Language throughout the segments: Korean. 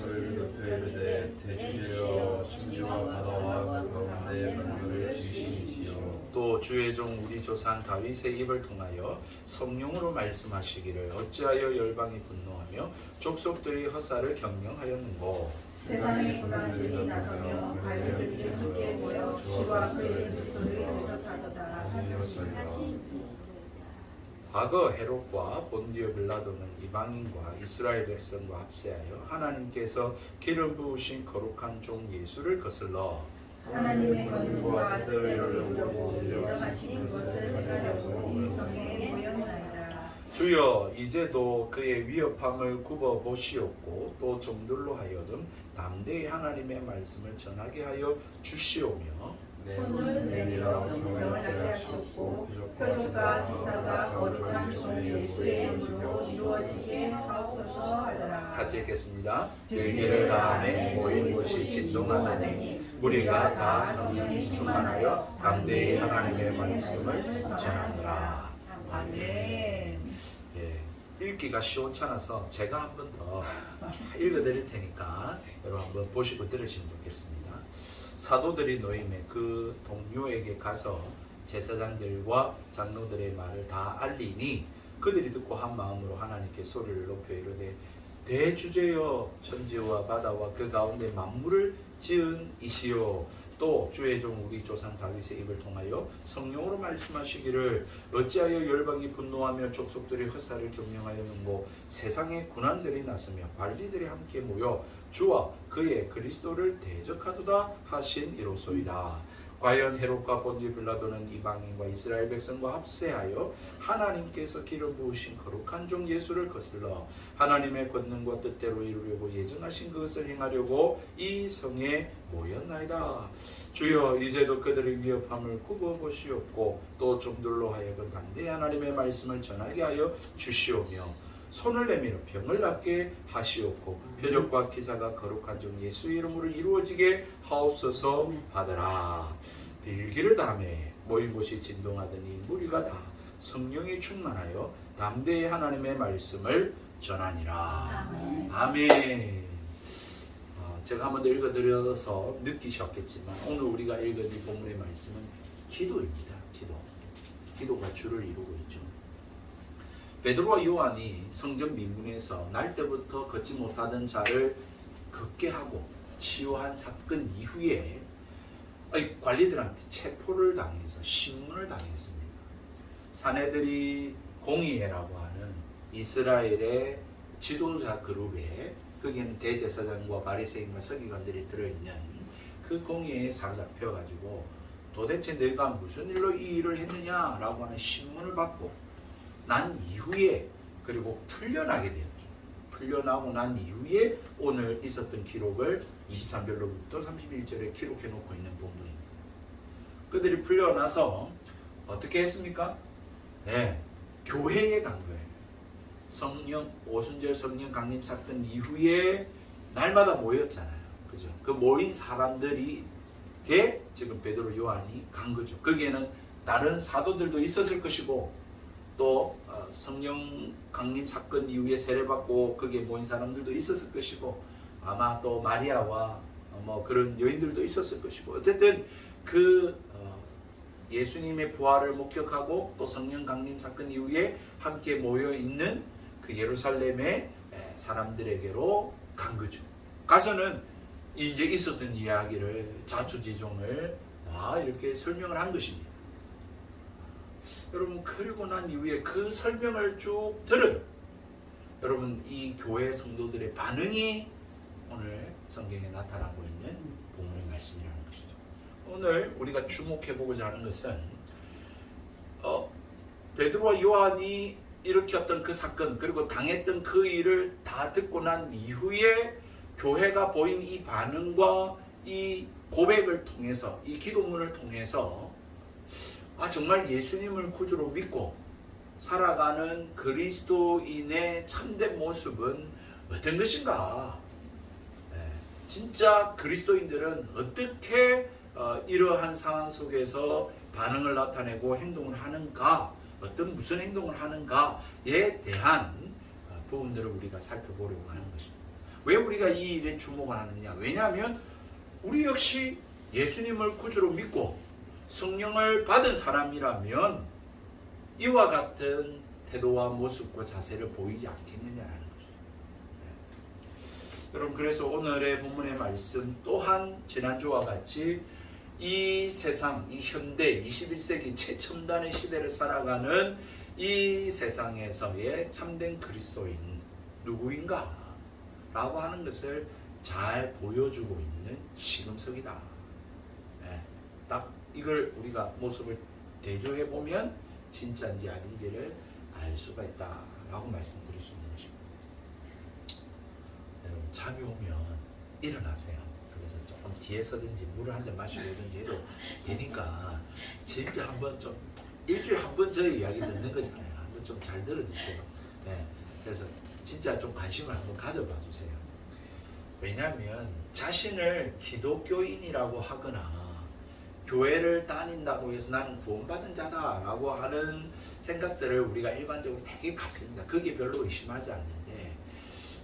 저를 높여 이르되 대주여 천지와 바다와 그 가운데 만물을 지으시니시여. 또 주의 종 우리 조상 다윗의 입을 통하여 성령으로 말씀하시기를 어찌하여 열방이 분노하며 족속들이 허사를 경영하였는고. 세상의 고난들이 나서며 관료들이 함께 모여 주와 그의 그리스도를 대적하도다 하신 과거 헤롯과 본디오 빌라도는 이방인과 이스라엘 백성과 합세하여 하나님께서 기름 부으신 거룩한 종 예수를 거슬러 하나님의 권능과 뜻대로 이루려고 예정하신 것을 행하려고 이 성에 모였나이다. 주여 이제도 그의 위협함을 굽어 보시옵고 또 종들로 하여금 담대히 하나님의 말씀을 전하게 하여 주시오며 손을 내밀어 성령을 하게 하시옵고 표적과 기사가 거룩한 종 예수의 이름으로 이루어지게 하옵소서 하더라. 같이 읽겠습니다. 일기를 다음에 모인 곳이 진동하더니 우리가 다 성령이 충만하여 담대히 하나님의 말씀을 전하노라. 아멘. 읽기가 시원찮아서 제가 한 번 더 읽어드릴 테니까 여러분 한번 보시고 들으시면 좋겠습니다. 사도들이 노임에 그 동료에게 가서 제사장들과 장로들의 말을 다 알리니 그들이 듣고 한 마음으로 하나님께 소리를 높여 이르되 대주제여 천지와 바다와 그 가운데 만물을 지은 이시여. 또 주의 종 우리 조상 다윗의 입을 통하여 성령으로 말씀하시기를 어찌하여 열방이 분노하며 족속들이 허사를 경영하였는고. 세상의 군환들이 나서며 관리들이 함께 모여 주와 그의 그리스도를 대적하도다 하신 이로소이다. 과연 헤롯과 본디오 빌라도는 이방인과 이스라엘 백성과 합세하여 하나님께서 기름 부으신 거룩한 종 예수를 거슬러 하나님의 권능과 뜻대로 이루려고 예정하신 그것을 행하려고 이 성에 모였나이다. 주여 이제도 그들의 위협함을 굽어 보시옵고 또 종들로 하여금 담대히 하나님의 말씀을 전하게 하여 주시오며 손을 내밀어 병을 낫게 하시옵고 표적과 기사가 거룩한 종 예수의 이름으로 이루어지게 하옵소서 하더라. 빌기를 다음에 모인 곳이 진동하더니 무리가 다 성령이 충만하여 담대히 하나님의 말씀을 전하니라. 아멘. 제가 한번 더 읽어드려서 느끼셨겠지만 오늘 우리가 읽은 이 본문의 말씀은 기도입니다. 기도가 주를 이루고 있죠. 베드로와 요한이 성전 민문에서 날 때부터 걷지 못하던 자를 걷게 하고 치유한 사건 이후에 관리들한테 체포를 당해서 신문을 당했습니다. 사내들이 공의회라고 하는 이스라엘의 지도자 그룹에 거기에는 대제사장과 바리새인과 서기관들이 들어있는 그 공의회에 사로잡혀가지고 도대체 내가 무슨 일로 이 일을 했느냐라고 하는 신문을 받고 난 이후에 그리고 풀려나게 되었죠. 풀려나고 난 이후에 오늘 있었던 기록을 23절로부터 31절에 기록해 놓고 있는 본문입니다. 그들이 풀려나서 어떻게 했습니까? 교회에 간 거예요. 성령 오순절 성령 강림 사건 이후에 날마다 모였잖아요. 그죠? 그 모인 사람들이 지금 베드로 요한이 간 거죠. 거기에는 다른 사도들도 있었을 것이고 또 성령 강림 사건 이후에 세례받고 거기에 모인 사람들도 있었을 것이고 아마 또 마리아와 그런 여인들도 있었을 것이고 어쨌든 예수님의 부활을 목격하고 또 성령 강림 사건 이후에 함께 모여 있는 그 예루살렘의 사람들에게로 간 거죠. 가서는 이제 있었던 이야기를 자초지종을 다 이렇게 설명을 한 것입니다. 여러분 그리고 난 이후에 그 설명을 쭉 들은 여러분 이 교회 성도들의 반응이 오늘 성경에 나타나고 있는 본문의 말씀이라는 것이죠. 오늘 우리가 주목해 보고자 하는 것은 베드로와 요한이 일으켰던 그 사건 그리고 당했던 그 일을 다 듣고 난 이후에 교회가 보인 이 반응과 이 고백을 통해서 이 기도문을 통해서 정말 예수님을 구주로 믿고 살아가는 그리스도인의 참된 모습은 어떤 것인가? 진짜 그리스도인들은 어떻게 이러한 상황 속에서 반응을 나타내고 행동을 하는가? 무슨 행동을 하는가에 대한 부분들을 우리가 살펴보려고 하는 것입니다. 왜 우리가 이 일에 주목을 하느냐? 왜냐하면 우리 역시 예수님을 구주로 믿고 성령을 받은 사람이라면 이와 같은 태도와 모습과 자세를 보이지 않겠느냐라는 거죠. 여러분, 그래서 오늘의 본문의 말씀 또한 지난주와 같이 이 세상, 이 현대 21세기 최첨단의 시대를 살아가는 이 세상에서의 참된 그리스도인 누구인가? 라고 하는 것을 잘 보여주고 있는 시금석이다. 딱 이걸 우리가 모습을 대조해 보면 진짜인지 아닌지를 알 수가 있다라고 말씀드릴 수 있는 것입니다. 여러분, 잠이 오면 일어나세요. 그래서 조금 뒤에 서든지 물을 한 잔 마시고 오든지 해도 되니까 진짜 한번 좀 일주일에 한 번 저희 이야기 듣는 거잖아요. 한번 좀 잘 들어주세요. 그래서 진짜 좀 관심을 한번 가져봐 주세요. 왜냐하면 자신을 기독교인이라고 하거나 교회를 다닌다고 해서 나는 구원받은 자다라고 하는 생각들을 우리가 일반적으로 되게 갖습니다. 그게 별로 의심하지 않는데,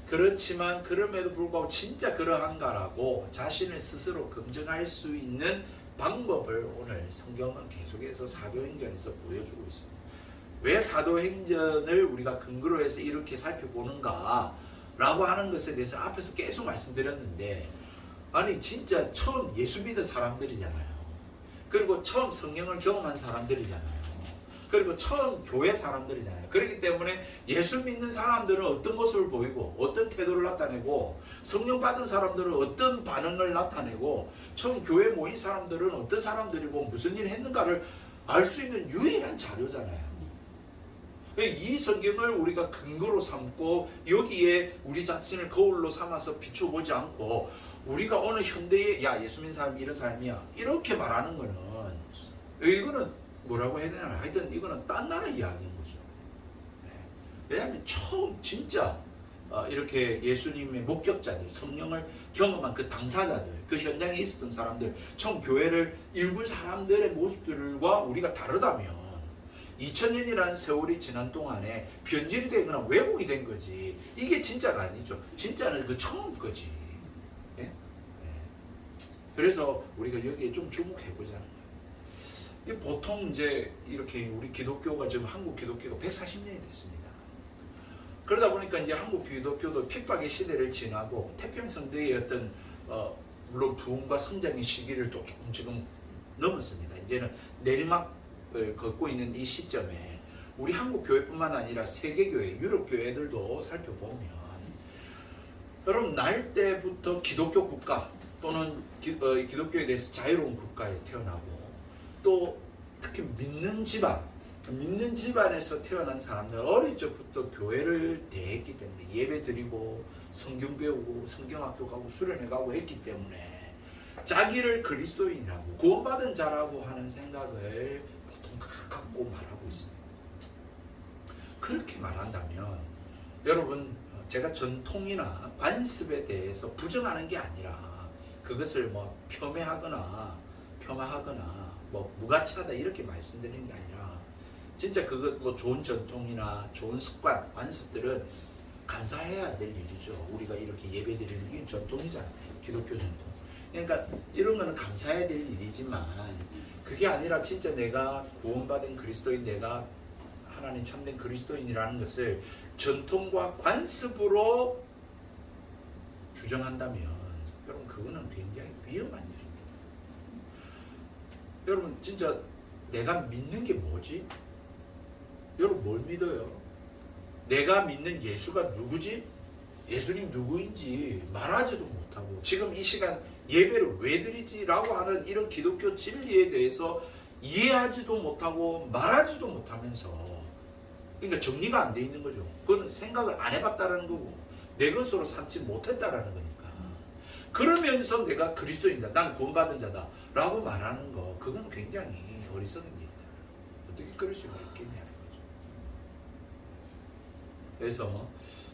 그렇지만 그럼에도 불구하고 진짜 그러한가라고 자신을 스스로 검증할 수 있는 방법을 오늘 성경은 계속해서 사도행전에서 보여주고 있습니다. 왜 사도행전을 우리가 근거로 해서 이렇게 살펴보는가 라고 하는 것에 대해서 앞에서 계속 말씀드렸는데, 아니 진짜 처음 예수 믿은 사람들이잖아요. 그리고 처음 성령을 경험한 사람들이잖아요. 그리고 처음 교회 사람들이잖아요. 그렇기 때문에 예수 믿는 사람들은 어떤 모습을 보이고 어떤 태도를 나타내고, 성령 받은 사람들은 어떤 반응을 나타내고, 처음 교회 모인 사람들은 어떤 사람들이고 무슨 일을 했는가를 알 수 있는 유일한 자료잖아요. 이 성경을 우리가 근거로 삼고 여기에 우리 자신을 거울로 삼아서 비춰보지 않고 우리가 오늘 현대에 야 예수 믿는 사람이 이런 사람이야 이렇게 말하는 거는, 이거는 뭐라고 해야 되나, 하여튼 이거는 딴 나라 이야기인 거죠. 왜냐하면 처음 진짜 이렇게 예수님의 목격자들, 성령을 경험한 그 당사자들, 그 현장에 있었던 사람들, 처음 교회를 일군 사람들의 모습들과 우리가 다르다면 2000년이라는 세월이 지난 동안에 변질이 되거나 왜곡이 된 거지, 이게 진짜가 아니죠. 진짜는 그 처음 거지. 그래서 우리가 여기에 좀 주목해 보자는 거예요. 보통 이제 이렇게 우리 기독교가 지금 한국 기독교가 140년이 됐습니다. 그러다 보니까 이제 한국 기독교도 핍박의 시대를 지나고 태평성대의 어떤 물론 부흥과 성장의 시기를 또 조금 지금 넘었습니다. 이제는 내리막을 걷고 있는 이 시점에 우리 한국 교회뿐만 아니라 세계 교회, 유럽 교회들도 살펴보면, 여러분 날 때부터 기독교 국가 또는 기독교에 대해서 자유로운 국가에 태어나고, 또 특히 믿는 집안에서 태어난 사람들, 어릴 적부터 교회를 대했기 때문에 예배 드리고 성경 배우고 성경학교 가고 수련회 가고 했기 때문에 자기를 그리스도인이라고 구원받은 자라고 하는 생각을 보통 다 갖고 말하고 있습니다. 그렇게 말한다면 여러분, 제가 전통이나 관습에 대해서 부정하는 게 아니라 그것을 뭐 폄하하거나 뭐 무가치하다 이렇게 말씀드리는 게 아니라, 진짜 그것 뭐 좋은 전통이나 좋은 습관, 관습들은 감사해야 될 일이죠. 우리가 이렇게 예배드리는 게 전통이잖아요. 기독교 전통. 그러니까 이런 거는 감사해야 될 일이지만, 그게 아니라 진짜 내가 구원받은 그리스도인, 내가 하나님 참된 그리스도인이라는 것을 전통과 관습으로 규정한다면 여러분 그거는 굉장히 위험한 일입니다. 여러분 진짜 내가 믿는 게 뭐지? 여러분 뭘 믿어요? 내가 믿는 예수가 누구지? 예수님 누구인지 말하지도 못하고, 지금 이 시간 예배를 왜 드리지? 라고 하는 이런 기독교 진리에 대해서 이해하지도 못하고 말하지도 못하면서, 그러니까 정리가 안 돼 있는 거죠. 그건 생각을 안 해봤다라는 거고 내 것으로 삼지 못했다라는 거니까. 그러면서 내가 그리스도인이다, 난 구원받은 자다 라고 말하는 거, 그건 굉장히 어리석은 일이다. 어떻게 그럴 수가 있겠냐는 거죠. 그래서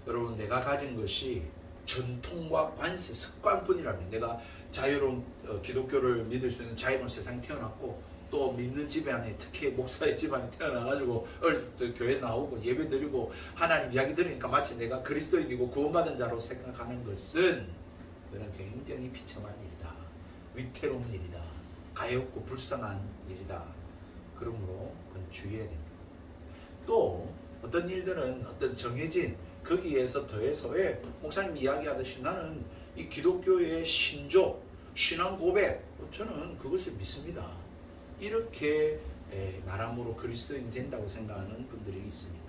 여러분, 내가 가진 것이 전통과 관습, 습관뿐이라면, 내가 자유로운 기독교를 믿을 수 있는 자유로운 세상에 태어났고 또 믿는 집안에 특히 목사의 집안에 태어나가지고 어릴 때 교회 나오고 예배 드리고 하나님 이야기 들으니까 마치 내가 그리스도인이고 구원받은 자로 생각하는 것은 그런 굉장히 비참한 일이다. 위태로운 일이다. 가엾고 불쌍한 일이다. 그러므로 그건 주의해야 됩니다. 또 어떤 일들은 어떤 정해진 거기에서 더해서 왜 목사님 이야기하듯이 나는 이 기독교의 신조, 신앙 고백, 저는 그것을 믿습니다. 이렇게 말함으로 그리스도인이 된다고 생각하는 분들이 있습니다.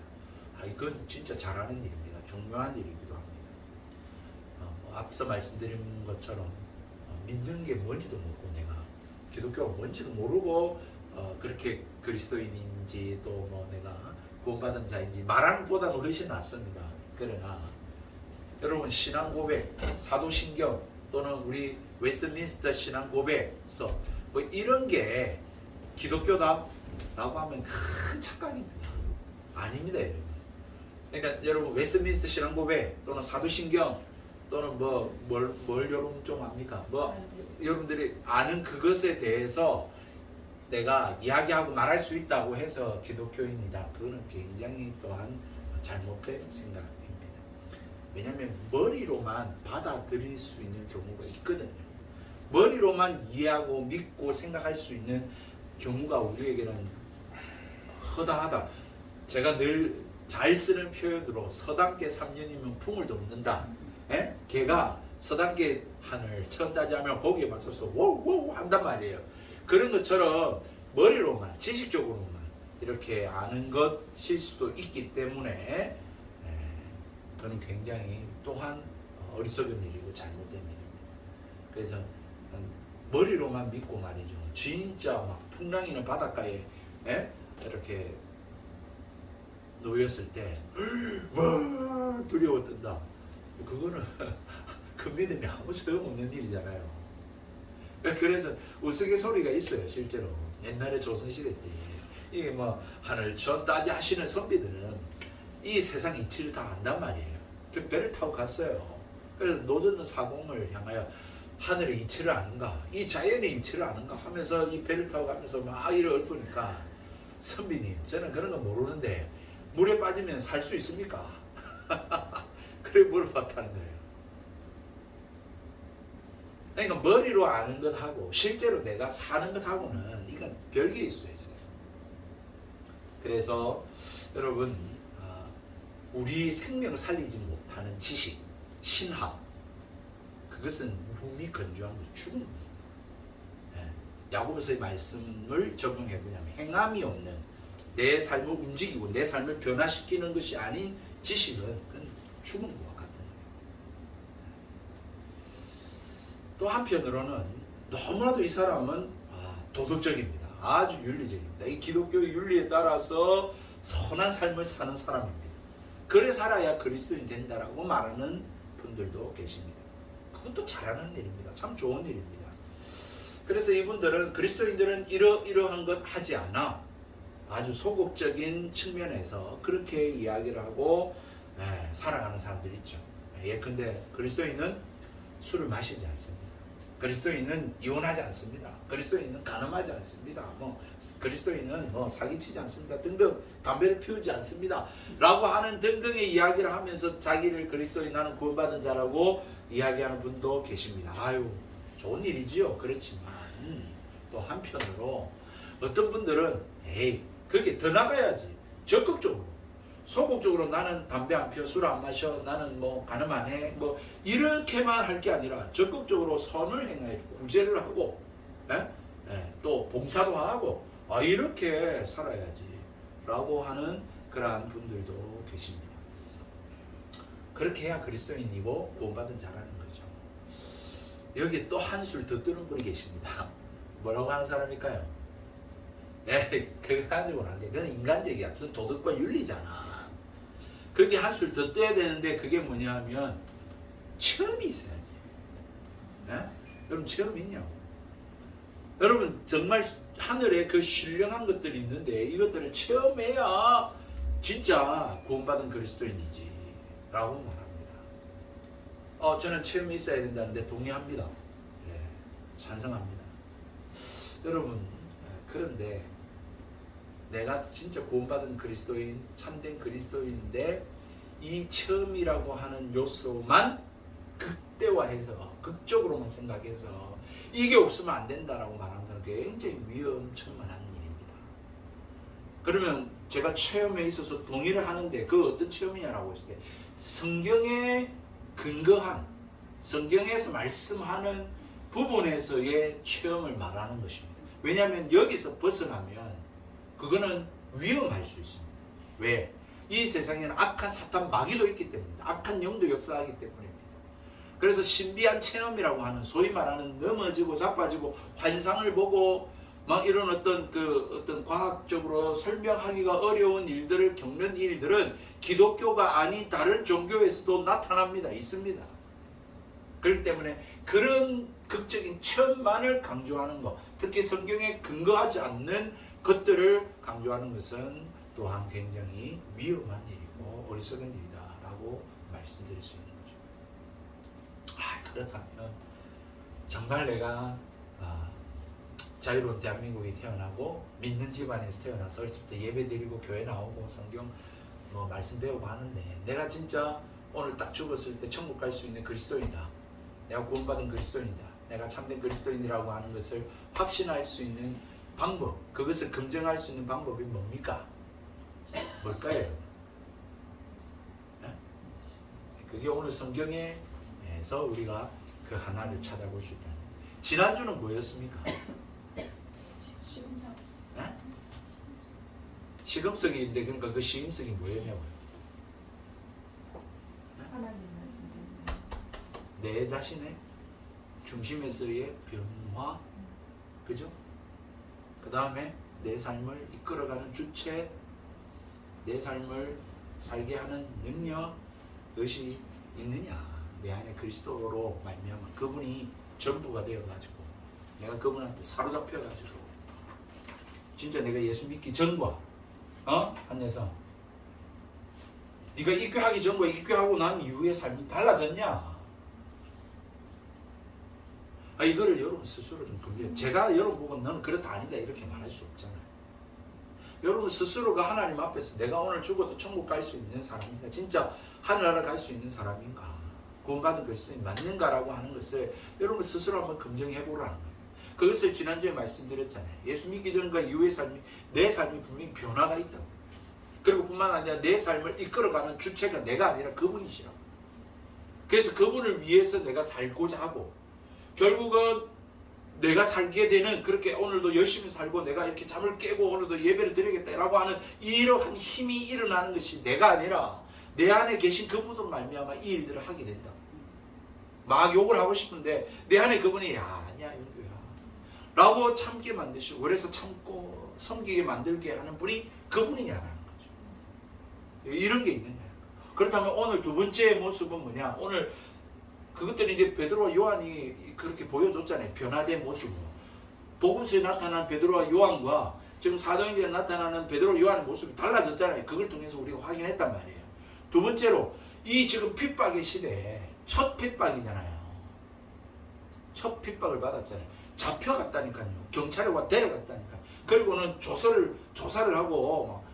이건 진짜 잘하는 일입니다. 중요한 일이기도 합니다. 앞서 말씀드린 것처럼 믿는 게 뭔지도 모르고 내가 기독교가 뭔지도 모르고 그렇게 그리스도인인지 또 뭐 내가 구원받은 자인지 말하는 것보다는 훨씬 낫습니다. 그러나 여러분 신앙 고백, 사도신경 또는 우리 웨스트민스터 신앙 고백서 뭐 이런 게 기독교다? 라고 하면 큰 착각입니다. 아닙니다. 여러분. 그러니까 여러분 웨스트민스터 신앙 고백 또는 사도신경 또는 뭘 여러분 좀 압니까? 여러분들이 아는 그것에 대해서 내가 이야기하고 말할 수 있다고 해서 기독교인이다. 그거는 굉장히 또한 잘못된 생각입니다. 왜냐하면 머리로만 받아들일 수 있는 경우가 있거든요. 머리로만 이해하고 믿고 생각할 수 있는 경우가 우리에게는 허다하다. 제가 늘 잘 쓰는 표현으로 서당계 3년이면 풍을 돋는다. 개가 서당계 하늘 천다지 하면 거기에 맞춰서 워우 한단 말이에요. 그런 것처럼 머리로만 지식적으로만 이렇게 아는 것일 수도 있기 때문에 저는 굉장히 또한 어리석은 일이고 잘못된 일입니다. 그래서 머리로만 믿고 말이죠. 진짜 막 풍랑이는 바닷가에 이렇게 놓였을 때 막 두려워 뜬다. 그거는 그 믿음이 아무 소용없는 일이잖아요. 그래서 우스갯소리가 있어요. 실제로 옛날에 조선시대 때 이게 뭐 하늘천 따지 하시는 선비들은 이 세상 이치를 다 안단 말이에요. 배를 타고 갔어요. 그래서 노젓는 사공을 향하여 하늘의 이치를 아는가, 이 자연의 이치를 아는가 하면서 이 배를 타고 가면서 막 이를 읊으니까 선비님, 저는 그런 거 모르는데 물에 빠지면 살 수 있습니까? 그래 물어봤다는 거예요. 그러니까 머리로 아는 것하고 실제로 내가 사는 것하고는 이건 별개일 수 있어요. 그래서 여러분 우리 생명을 살리지 못하는 지식, 신학, 그것은 무미건조한 거 죽음입니다. 야고보서의 말씀을 적용해 보냐면 행함이 없는 내 삶을 움직이고 내 삶을 변화시키는 것이 아닌 지식은 그건 죽은 것과 같은 거예요. 또 한편으로는 너무나도 이 사람은 도덕적입니다. 아주 윤리적입니다. 이 기독교의 윤리에 따라서 선한 삶을 사는 사람입니다. 그래 살아야 그리스도인이 된다라고 말하는 분들도 계십니다. 그것도 잘하는 일입니다. 참 좋은 일입니다. 그래서 이분들은 그리스도인들은 이러한 것 하지 않아 아주 소극적인 측면에서 그렇게 이야기를 하고 살아가는 사람들이 있죠. 예컨대 그리스도인은 술을 마시지 않습니다. 그리스도인은 이혼하지 않습니다. 그리스도인은 간음하지 않습니다. 그리스도인은 사기치지 않습니다. 등등 담배를 피우지 않습니다. 라고 하는 등등의 이야기를 하면서 자기를 그리스도인 나는 구원받은 자라고 이야기하는 분도 계십니다. 아유 좋은 일이지요. 그렇지만 또 한편으로 어떤 분들은 거기에 더 나가야지. 적극적으로 소극적으로 나는 담배 안 피워 술 안 마셔 나는 간음 안 해 이렇게만 할 게 아니라 적극적으로 선을 행해 구제를 하고 또 봉사도 하고 이렇게 살아야지 라고 하는 그러한 분들도 계십니다. 그렇게 해야 그리스도인이고 구원받은 자라는 거죠. 여기 또 한술 더 뜨는 분이 계십니다. 뭐라고 하는 사람일까요? 그거 가지고는 안 돼. 그건 인간적이야. 그건 도덕과 윤리잖아. 그게 한술 더 떠야 되는데 그게 뭐냐 하면 체험이 있어야지. 여러분 체험이 있냐고. 여러분 정말 하늘에 그 신령한 것들이 있는데 이것들을 체험해야 진짜 구원받은 그리스도인이지 라고 말합니다. 저는 체험이 있어야 된다는데 동의합니다. 찬성합니다. 여러분 그런데 내가 진짜 구원받은 그리스도인, 참된 그리스도인인데 이 체험이라고 하는 요소만 극대화해서 극적으로만 생각해서 이게 없으면 안 된다라고 말하는 건 굉장히 위험천만한 일입니다. 그러면 제가 체험에 있어서 동의를 하는데 그 어떤 체험이냐라고 했을 때 성경에 근거한, 성경에서 말씀하는 부분에서의 체험을 말하는 것입니다. 왜냐하면 여기서 벗어나면 그거는 위험할 수 있습니다. 왜? 이 세상에는 악한 사탄 마귀도 있기 때문입니다. 악한 영도 역사하기 때문입니다. 그래서 신비한 체험이라고 하는 소위 말하는 넘어지고 자빠지고 환상을 보고 막 이런 어떤 과학적으로 설명하기가 어려운 일들을 겪는 일들은 기독교가 아닌 다른 종교에서도 나타납니다. 있습니다. 그렇기 때문에 그런 극적인 체험만을 강조하는 것, 특히 성경에 근거하지 않는 것들을 강조하는 것은 또한 굉장히 위험한 일이고 어리석은 일이다 라고 말씀드릴 수 있는 거죠. 그렇다면 정말 내가 자유로운 대한민국에 태어나고 믿는 집안에서 태어나서 어렸을 때 예배 드리고 교회 나오고 성경 말씀 배우고 하는데 내가 진짜 오늘 딱 죽었을 때 천국 갈 수 있는 그리스도인이다, 내가 구원받은 그리스도인이다, 내가 참된 그리스도인이라고 하는 것을 확신할 수 있는 방법, 그것을 검증할 수 있는 방법이 뭡니까? 뭘까요? 그게 오늘 성경에서 우리가 그 하나를 찾아볼 수 있다. 지난주는 뭐였습니까? 시금석인데 그러니까 그 시금석이 뭐였냐고요? 하나님 말씀드립니다. 내 자신의 중심에서의 변화, 그죠? 그 다음에 내 삶을 이끌어가는 주체, 내 삶을 살게 하는 능력, 그것이 있느냐? 내 안에 그리스도로 말미암아 그분이 전부가 되어가지고 내가 그분한테 사로잡혀가지고 진짜 내가 예수 믿기 전과 한여성 네가 입교하기 전과 입교하고 난 이후의 삶이 달라졌냐? 이거를 여러분 스스로 좀 검증해. 제가 여러분 보고 너는 그렇다 아니다 이렇게 말할 수 없잖아요. 여러분 스스로가 하나님 앞에서 내가 오늘 죽어도 천국 갈 수 있는 사람인가? 진짜 하늘나라 갈 수 있는 사람인가? 구원받은 그리스도인이 맞는가라고 하는 것을 여러분 스스로 한번 검증해 보라는 거예요. 그것을 지난주에 말씀드렸잖아요. 예수 믿기 전과 이후의 삶이, 내 삶이 분명히 변화가 있다고. 그리고 뿐만 아니라 내 삶을 이끌어가는 주체가 내가 아니라 그분이시라고. 그래서 그분을 위해서 내가 살고자 하고 결국은 내가 살게 되는, 그렇게 오늘도 열심히 살고 내가 이렇게 잠을 깨고 오늘도 예배를 드리겠다라고 하는 이러한 힘이 일어나는 것이 내가 아니라 내 안에 계신 그분으로 말미암아 이 일들을 하게 된다. 막 욕을 하고 싶은데 내 안에 그분이 아니야 윤규야 라고 참게 만드시고, 그래서 참고 섬기게 만들게 하는 분이 그분이냐라는 거죠. 이런 게 있느냐. 그렇다면 오늘 두 번째 모습은 뭐냐? 오늘 그것들이 이제 베드로와 요한이 그렇게 보여줬잖아요. 변화된 모습으로. 복음서에 나타난 베드로와 요한과 지금 사도행전에 나타나는 베드로와 요한의 모습이 달라졌잖아요. 그걸 통해서 우리가 확인했단 말이에요. 두 번째로 이 지금 핍박의 시대에 첫 핍박이잖아요. 첫 핍박을 받았잖아요. 잡혀갔다니까요. 경찰에 와 데려갔다니까. 그리고는 조사를 하고 막,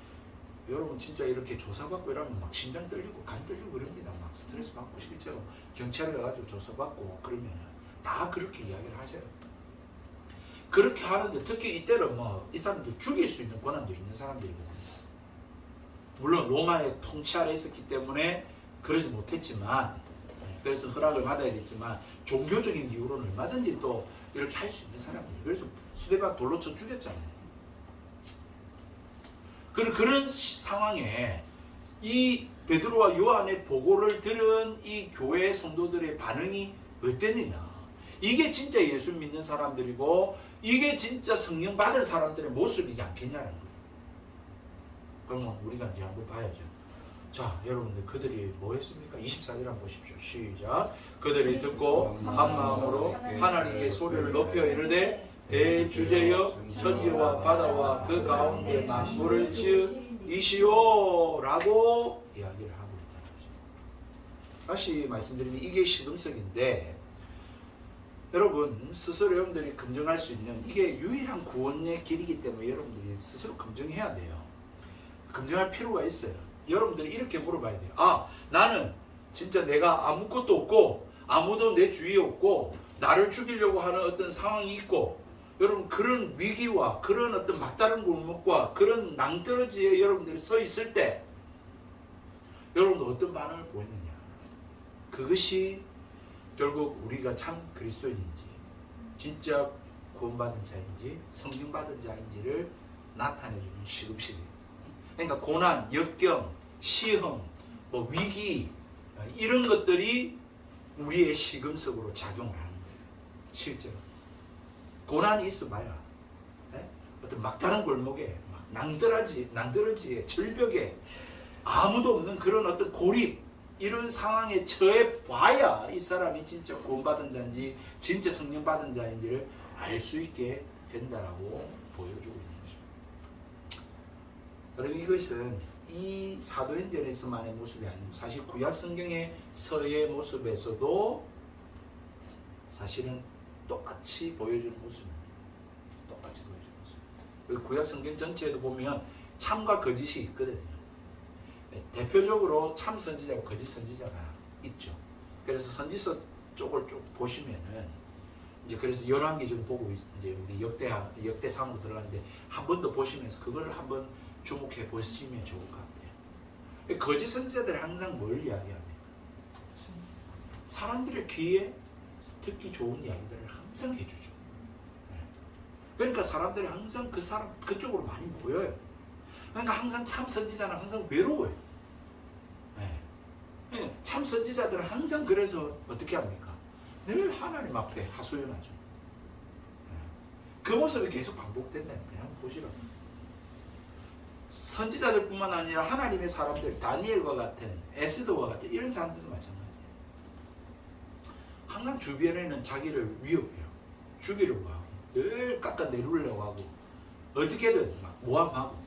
여러분 진짜 이렇게 조사받고 이러면 막 심장 떨리고 간 떨리고 그럽니다. 막 스트레스 받고 실제로 경찰에 가가지고 조사받고 그러면 다 그렇게 이야기를 하셔요. 그렇게 하는데 특히 이때는 이 사람들 죽일 수 있는 권한도 있는 사람들이거든요. 물론 로마의 통치 아래 있었기 때문에 그러지 못했지만, 그래서 허락을 받아야 됐지만 종교적인 이유로는 얼마든지 또 이렇게 할 수 있는 사람들이. 그래서 수레바 돌로 쳐 죽였잖아요. 그런 상황에 이 베드로와 요한의 보고를 들은 이 교회 성도들의 반응이 어땠느냐? 이게 진짜 예수 믿는 사람들이고 이게 진짜 성령 받은 사람들의 모습이지 않겠냐는 거예요. 그러면 우리가 이제 한번 봐야죠. 자, 여러분들 그들이 뭐 했습니까? 24절 한번 보십시오. 시작. 그들이 듣고 한 마음으로 하나님께 소리를 높여 이르되 대주제여 천지와 바다와 그 가운데 만물을 지으시오 라고 이야기를 하고 있다는 거죠. 다시 말씀드리면 이게 시금석인데 여러분 스스로 여러분들이 검증할 수 있는 이게 유일한 구원의 길이기 때문에 여러분들이 스스로 검증해야 돼요. 검증할 필요가 있어요. 여러분들이 이렇게 물어봐야 돼요. 아, 나는 진짜 내가 아무것도 없고 아무도 내 주위에 없고 나를 죽이려고 하는 어떤 상황이 있고, 여러분 그런 위기와 그런 어떤 막다른 골목과 그런 낭떠러지에 여러분들이 서 있을 때 여러분도 어떤 반응을 보이느냐. 그것이 결국 우리가 참 그리스도인인지 진짜 구원받은 자인지 성경받은 자인지를 나타내주는 시금실이에요. 그러니까 고난, 역경, 시험, 뭐 위기 이런 것들이 우리의 시금석으로 작용을 하는 거예요. 실제로 고난이 있어봐야 어떤 막다른 골목에 낭떠러지에 절벽에 아무도 없는 그런 어떤 고립 이런 상황에 처해 봐야 이 사람이 진짜 구원받은 자인지 진짜 성령 받은 자인지를 알 수 있게 된다라고 보여주고 있는 것입니다. 여러분 이것은 이 사도행전에서만의 모습이 아니고 사실 구약 성경에서의 모습에서도 사실은 똑같이 보여주는 모습입니다. 똑같이 보여주는 모습. 구약 성경 전체에도 보면 참과 거짓이 있거든요. 대표적으로 참 선지자와 거짓 선지자가 있죠. 그래서 선지서 쪽을 쭉 보시면은 이제 그래서 열왕기를 보고 이제 우리 역대상으로 들어갔는데 한 번 더 보시면서 그거를 한번 주목해 보시면 좋을 것 같아요. 거짓 선지자들이 항상 뭘 이야기합니까? 사람들의 귀에 듣기 좋은 이야기들을 항상 해주죠. 그러니까 사람들이 항상 그 사람 그쪽으로 많이 모여요. 그러니까 항상 참 선지자는 항상 외로워요. 참 선지자들은 항상 그래서 어떻게 합니까? 늘 하나님 앞에 하소연하죠. 그 모습이 계속 반복된다는 거예요. 한번 보시라고. 선지자들뿐만 아니라 하나님의 사람들, 다니엘과 같은 에스더와 같은 이런 사람들도 마찬가지예요. 항상 주변에는 자기를 위협해요. 죽이려고 하고 늘 깎아내리려고 하고 어떻게든 막 모함하고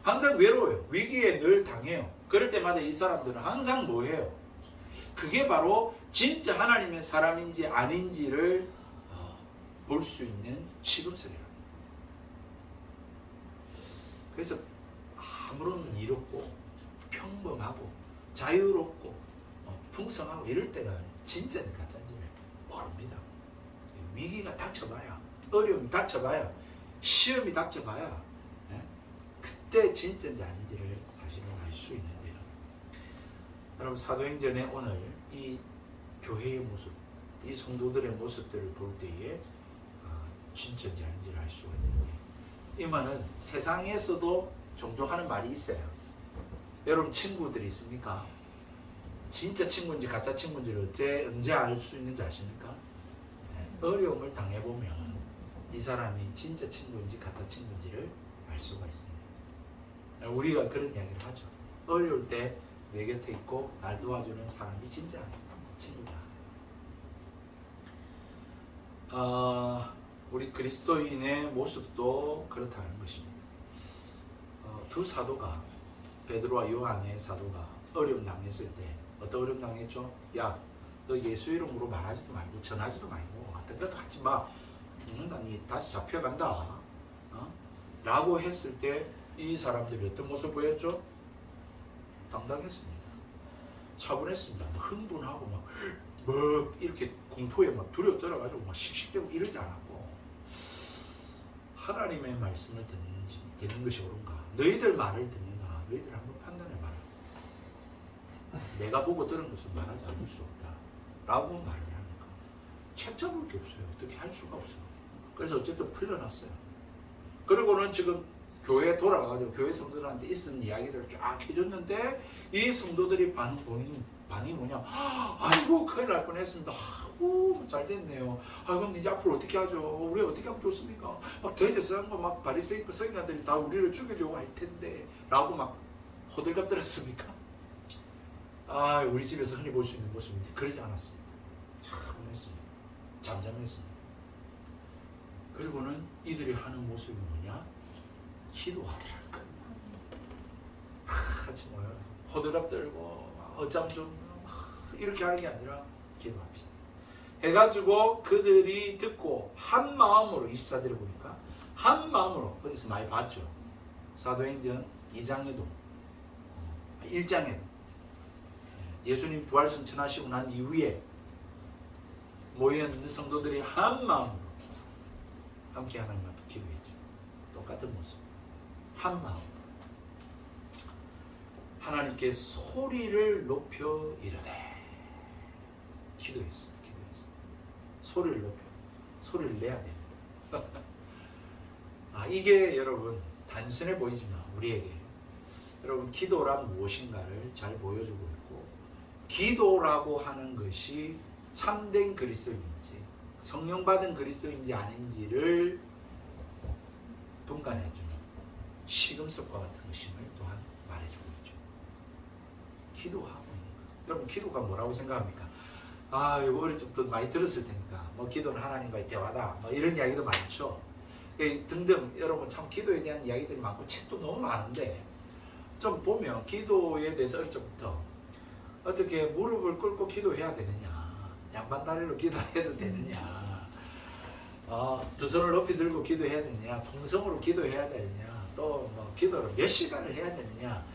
항상 외로워요. 위기에 늘 당해요. 그럴 때마다 이 사람들은 항상 뭐해요? 그게 바로 진짜 하나님의 사람인지 아닌지를 볼 수 있는 시금석이랍니다. 그래서 아무런 일 없고 평범하고 자유롭고 풍성하고 이럴 때는 진짜인지 가짜인지를 모릅니다. 위기가 닥쳐봐야, 어려움이 닥쳐봐야, 시험이 닥쳐봐야 그때 진짜인지 아닌지를 사실은 알 수 있는데요. 여러분 사도행전에 오늘 이 교회의 모습, 이 성도들의 모습들을 볼 때에 진짜인지 아닌지를 알 수가 있는데, 이 말은 세상에서도 종종 하는 말이 있어요. 여러분 친구들이 있습니까? 진짜 친구인지 가짜 친구인지를 언제 알 수 있는지 아십니까? 어려움을 당해보면 이 사람이 진짜 친구인지 가짜 친구인지를 알 수가 있습니다. 우리가 그런 이야기를 하죠. 어려울 때 내 곁에 있고 날 도와주는 사람이 진짜 친구다. 우리 그리스도인의 모습도 그렇다는 것입니다. 두 사도가, 베드로와 요한의 사도가 어려움 당했을 때 어떤 어려움 당했죠? 야, 너 예수 이름으로 말하지도 말고 전하지도 말고 어떤 것도 하지 마. 죽는다. 니 다시 잡혀간다. 라고 했을 때 이 사람들이 어떤 모습 보였죠? 당당했습니다. 차분했습니다. 흥분하고 막 이렇게 공포에 막 두려워 떨어가지고 막 씩씩대고 이러지 않았고, 하나님의 말씀을 듣는 것이 옳은가? 너희들 말을 듣는가? 너희들 한번 판단해봐라. 내가 보고 들은 것을 말하지 않을 수 없다. 라고 말을 하니까 책잡을 게 없어요. 어떻게 할 수가 없어요. 그래서 어쨌든 풀려났어요. 그리고는 지금 교회에 돌아가가지고 교회 성도들한테 있었던 이야기들을 쫙 해줬는데 이 성도들이 반응이 뭐냐? 아이고 큰일 날 뻔했습니다. 아이고 잘 됐네요. 그럼 이제 앞으로 어떻게 하죠? 우리 어떻게 하면 좋습니까? 막 대제사장과 막 바리새인과 서기관들이 다 우리를 죽이려고 할 텐데 라고 막 호들갑 떨었습니까? 우리 집에서 흔히 볼 수 있는 모습인데 그러지 않았습니다. 차분했습니다. 잠잠했습니다. 그리고는 이들이 하는 모습이 뭐냐? 기도하더라고요. 같이 모여요. 호들갑 떨고 어쩜 좀 이렇게 하는 게 아니라 기도합시다. 해가지고 그들이 듣고 한 마음으로 24절에 보니까 한 마음으로 어디서 많이 봤죠. 사도행전 2장에도 1장에도 예수님 부활 승천하시고 난 이후에 모여있는 성도들이 한 마음으로 함께 하나님 앞에 기도했죠. 똑같은 모습. 한 마음으로 하나님께 소리를 높여 이르되 기도했어요. 소리를 높여 소리를 내야 됩니다. 이게 여러분 단순해 보이지만 우리에게 여러분 기도란 무엇인가를 잘 보여주고 있고, 기도라고 하는 것이 참된 그리스도인지 성령 받은 그리스도인지 아닌지를 분간해주는 시금석과 같은 것임을 또한 말해주고 있죠. 기도하고 있는 것. 여러분 기도가 뭐라고 생각합니까? 이거 어릴 적부터 많이 들었을 테니까 뭐 기도는 하나님과의 대화다 뭐 이런 이야기도 많죠. 등등 여러분 참 기도에 대한 이야기들이 많고 책도 너무 많은데 좀 보면 기도에 대해서 어릴 적부터 어떻게 무릎을 꿇고 기도해야 되느냐, 양반다리로 기도해도 되느냐, 두 손을 높이 들고 기도해야 되느냐, 통성으로 기도해야 되느냐, 또 뭐 기도를 몇 시간을 해야 되느냐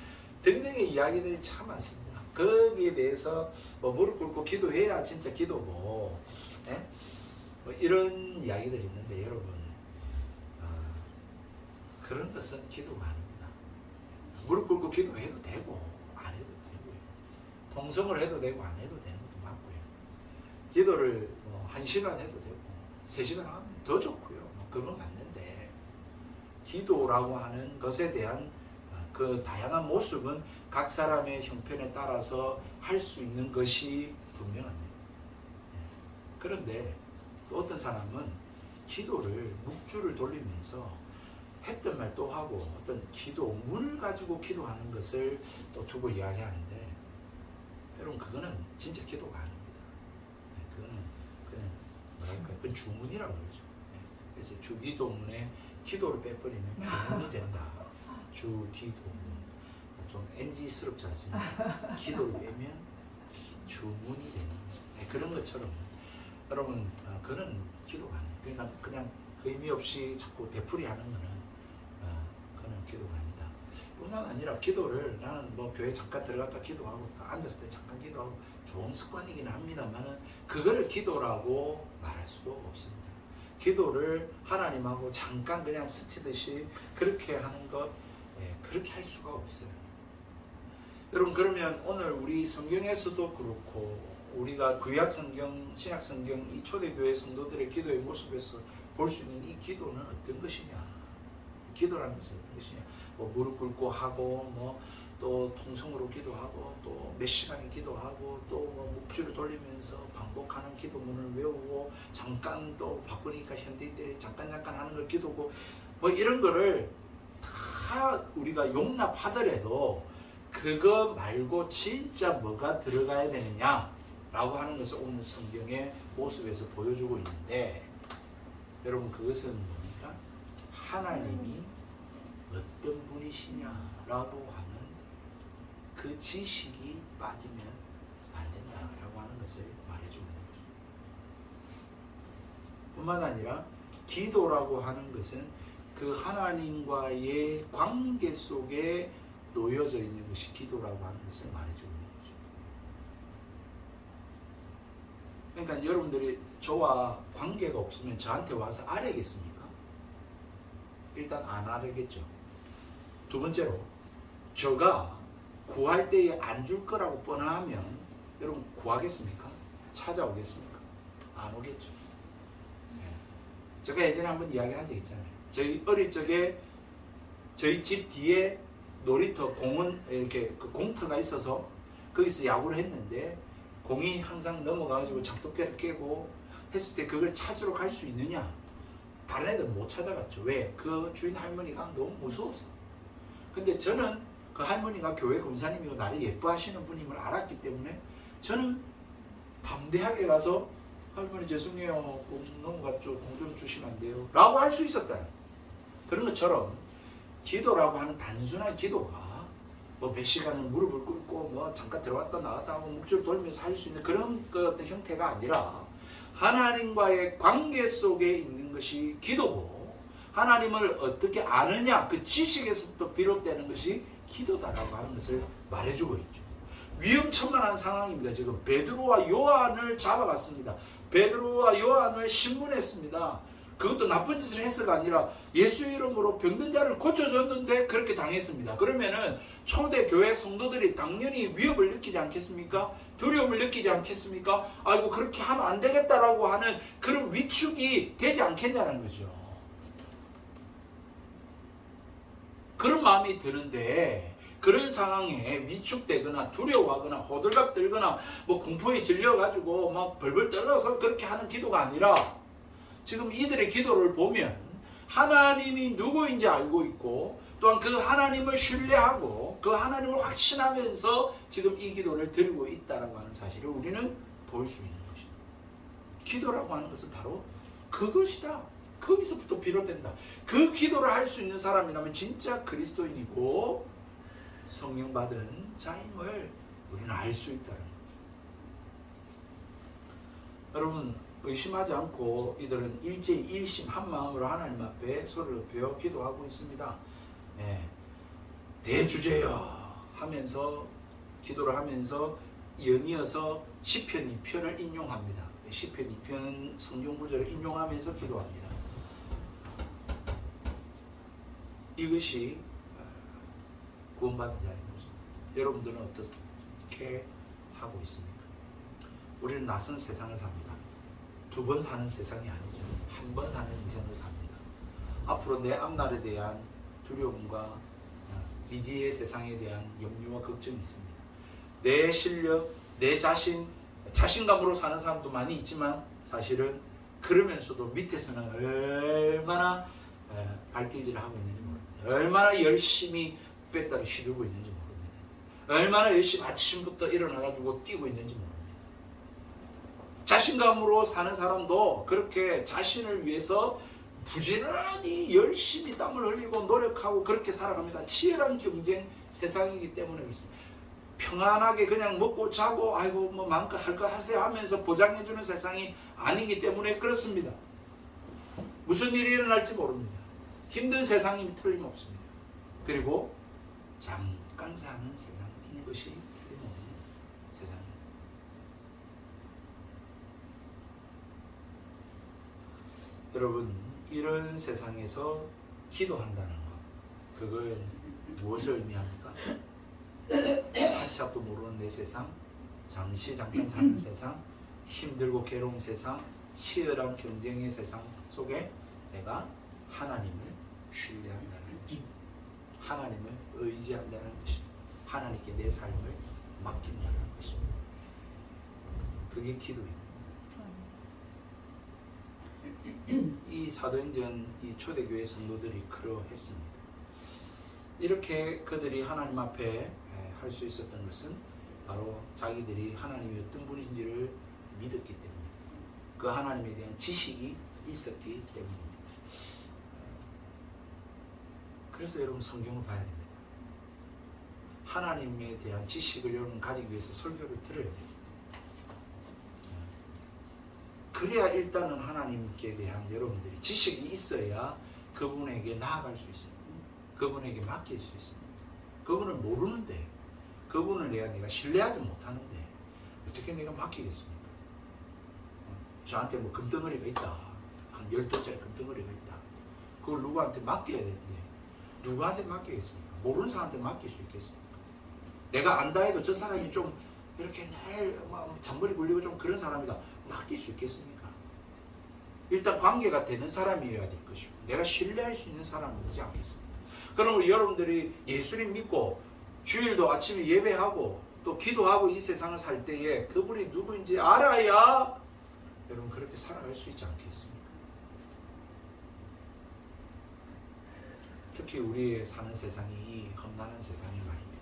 등등의 이야기들이 참 많습니다. 거기에 대해서 뭐 무릎 꿇고 기도해야 진짜 기도고, 뭐 이런 이야기들이 있는데 여러분 그런 것은 기도가 아닙니다. 무릎 꿇고 기도해도 되고 안 해도 되고요. 통성을 해도 되고 안 해도 되는 것도 맞고요. 기도를 뭐 1시간 해도 되고 3시간 하면 더 좋고요. 그건 맞는데 기도라고 하는 것에 대한 그 다양한 모습은 각 사람의 형편에 따라서 할 수 있는 것이 분명합니다. 그런데 또 어떤 사람은 기도를 묵주를 돌리면서 했던 말 또 하고 어떤 기도문을 가지고 기도하는 것을 또 두고 이야기하는데 여러분 그거는 진짜 기도가 아닙니다. 그거는 그냥 뭐랄까 그건 주문이라고 그러죠. 그래서 주기도문에 기도를 빼버리면 주문이 된다. 주기도문 좀 MZ스럽지 않습니까? 기도를 빼면 주문이 되는 그런 것처럼 여러분 그건 기도가 아니에요. 그러니까 그냥 의미 없이 자꾸 되풀이하는 거는 그건 기도가 아니다. 뿐만 아니라 기도를 나는 뭐 교회 잠깐 들어갔다 기도하고 앉았을 때 잠깐 기도하고 좋은 습관이긴 합니다만은 그거를 기도라고 말할 수도 없습니다. 기도를 하나님하고 잠깐 그냥 스치듯이 그렇게 하는 것 그렇게 할 수가 없어요. 여러분 그러면 오늘 우리 성경에서도 그렇고 우리가 구약 성경, 신약 성경 이 초대교회 성도들의 기도의 모습에서 볼 수 있는 이 기도는 어떤 것이냐? 기도라는 것은 어떤 것이냐? 뭐 무릎 꿇고 하고 뭐 또 통성으로 기도하고 또 몇 시간을 기도하고 또 뭐 묵주를 돌리면서 반복하는 기도문을 외우고 잠깐 또 바꾸니까 현대인들이 잠깐 하는 걸 기도고 뭐 이런 거를 다 우리가 용납하더라도 그거 말고 진짜 뭐가 들어가야 되느냐라고 하는 것을 오늘 성경의 모습에서 보여주고 있는데 여러분 그것은 뭡니까? 하나님이 어떤 분이시냐라고 하는 그 지식이 빠지면 안 된다라고 하는 것을 말해주는 거죠. 뿐만 아니라 기도라고 하는 것은 그 하나님과의 관계 속에 놓여져 있는 것이 기도라고 하는 것을 말해주고 있는 거죠. 그러니까 여러분들이 저와 관계가 없으면 저한테 와서 아뢰겠습니까? 일단 안 아뢰겠죠. 두 번째로 저가 구할 때에 안 줄 거라고 뻔하면 여러분 구하겠습니까? 찾아오겠습니까? 안 오겠죠. 제가 예전에 한번 이야기한 적 있잖아요. 저희 어릴 적에 저희 집 뒤에 놀이터 공원 이렇게 그 공터가 있어서 거기서 야구를 했는데 공이 항상 넘어가가지고 작두깨를 깨고 했을 때 그걸 찾으러 갈 수 있느냐? 다른 애들은 못 찾아갔죠. 왜? 그 주인 할머니가 너무 무서웠어. 근데 저는 그 할머니가 교회 권사님이고 나를 예뻐하시는 분임을 알았기 때문에 저는 담대하게 가서 할머니 죄송해요. 공 넘어갔죠. 공 좀 주시면 안 돼요. 라고 할 수 있었다. 그런 것처럼 기도라고 하는 단순한 기도가 뭐 몇 시간을 무릎을 꿇고 뭐 잠깐 들어왔다 나왔다 하고 묵주를 돌면서 할 수 있는 그런 그 형태가 아니라 하나님과의 관계 속에 있는 것이 기도고, 하나님을 어떻게 아느냐, 그 지식에서부터 비롯되는 것이 기도다라고 하는 것을 말해주고 있죠. 위험천만한 상황입니다. 지금 베드로와 요한을 잡아갔습니다. 베드로와 요한을 신문했습니다. 그것도 나쁜 짓을 해서가 아니라 예수 이름으로 병든 자를 고쳐줬는데 그렇게 당했습니다. 그러면은 초대 교회 성도들이 당연히 위협을 느끼지 않겠습니까? 두려움을 느끼지 않겠습니까? 아이고 그렇게 하면 안 되겠다라고 하는 그런 위축이 되지 않겠냐는 거죠. 그런 마음이 드는데, 그런 상황에 위축되거나 두려워하거나 호들갑 들거나 뭐 공포에 질려가지고 막 벌벌 떨어서 그렇게 하는 기도가 아니라, 지금 이들의 기도를 보면 하나님이 누구인지 알고 있고, 또한 그 하나님을 신뢰하고 그 하나님을 확신하면서 지금 이 기도를 드리고 있다는 하는 사실을 우리는 볼 수 있는 것입니다. 기도라고 하는 것은 바로 그것이다. 거기서부터 비롯된다. 그 기도를 할 수 있는 사람이라면 진짜 그리스도인이고 성령 받은 자임을 우리는 알 수 있다는 거죠. 여러분, 의심하지 않고 이들은 일제히 일심 한 마음으로 하나님 앞에 소리를 높여 기도하고 있습니다. 대주제여 하면서 기도를 하면서 연이어서 시편 2편을 인용합니다. 시편 2편 성경 구절을 인용하면서 기도합니다. 이것이 구원받은 자의 모습. 여러분들은 어떻게 하고 있습니까? 우리는 낯선 세상을 삽니다. 두 번 사는 세상이 아니죠. 한 번 사는 인생을 삽니다. 앞으로 내 앞날에 대한 두려움과 미지의 세상에 대한 염려와 걱정이 있습니다. 내 실력, 내 자신감으로 사는 사람도 많이 있지만 사실은 그러면서도 밑에서는 얼마나 발길질을 하고 있는지 모릅니다. 얼마나 열심히 뺐다가 시들고 있는지 모릅니다. 얼마나 열심히 아침부터 일어나가지고 뛰고 있는지 모릅니다. 자신감으로 사는 사람도 그렇게 자신을 위해서 부지런히 열심히 땀을 흘리고 노력하고 그렇게 살아갑니다. 치열한 경쟁 세상이기 때문에 그렇습니다. 평안하게 그냥 먹고 자고 아이고 뭐 마음껏 할 거 하세요 하면서 보장해주는 세상이 아니기 때문에 그렇습니다. 무슨 일이 일어날지 모릅니다. 힘든 세상이 틀림없습니다. 그리고 잠깐 사는 세상인 것이 틀림없는 세상입니다. 여러분, 이런 세상에서 기도한다는 것, 그걸 무엇을 의미합니까? 한치 앞도 모르는 내 세상, 잠깐 사는 세상, 힘들고 괴로운 세상, 치열한 경쟁의 세상 속에 내가 하나님을 신뢰한다는 것입니다. 하나님을 의지한다는 것입니다. 하나님께 내 삶을 맡긴다는 것입니다. 그게 기도입니다. 이 사도행전 이 초대교회 성도들이 그러했습니다. 이렇게 그들이 하나님 앞에 할 수 있었던 것은 바로 자기들이 하나님이 어떤 분이신지를 믿었기 때문입니다. 그 하나님에 대한 지식이 있었기 때문입니다. 그래서 여러분 성경을 봐야 됩니다. 하나님에 대한 지식을 여러분 가지기 위해서 설교를 들어야 됩니다. 그래야 일단은 하나님께 대한 여러분들이 지식이 있어야 그분에게 나아갈 수 있습니다. 그분에게 맡길 수 있습니다. 그분을 모르는데, 그분을 내가 신뢰하지 못하는데 어떻게 내가 맡기겠습니까? 저한테 뭐 금덩어리가 있다, 한 10돈짜리 금덩어리가 있다, 그걸 누구한테 맡겨야 되는데 누구한테 맡기겠습니까? 모르는 사람한테 맡길 수 있겠습니까? 내가 안다 해도 저 사람이 좀 이렇게 늘 잔머리 굴리고 좀 그런 사람이다, 맡길 수 있겠습니까? 일단 관계가 되는 사람이어야 될 것이고 내가 신뢰할 수 있는 사람이지 않겠습니까? 그러면 여러분들이 예수님 믿고 주일도 아침에 예배하고 또 기도하고 이 세상을 살 때에 그분이 누구인지 알아야 여러분 그렇게 살아갈 수 있지 않겠습니까? 특히 우리 사는 세상이 이 험난한 세상이 말입니다.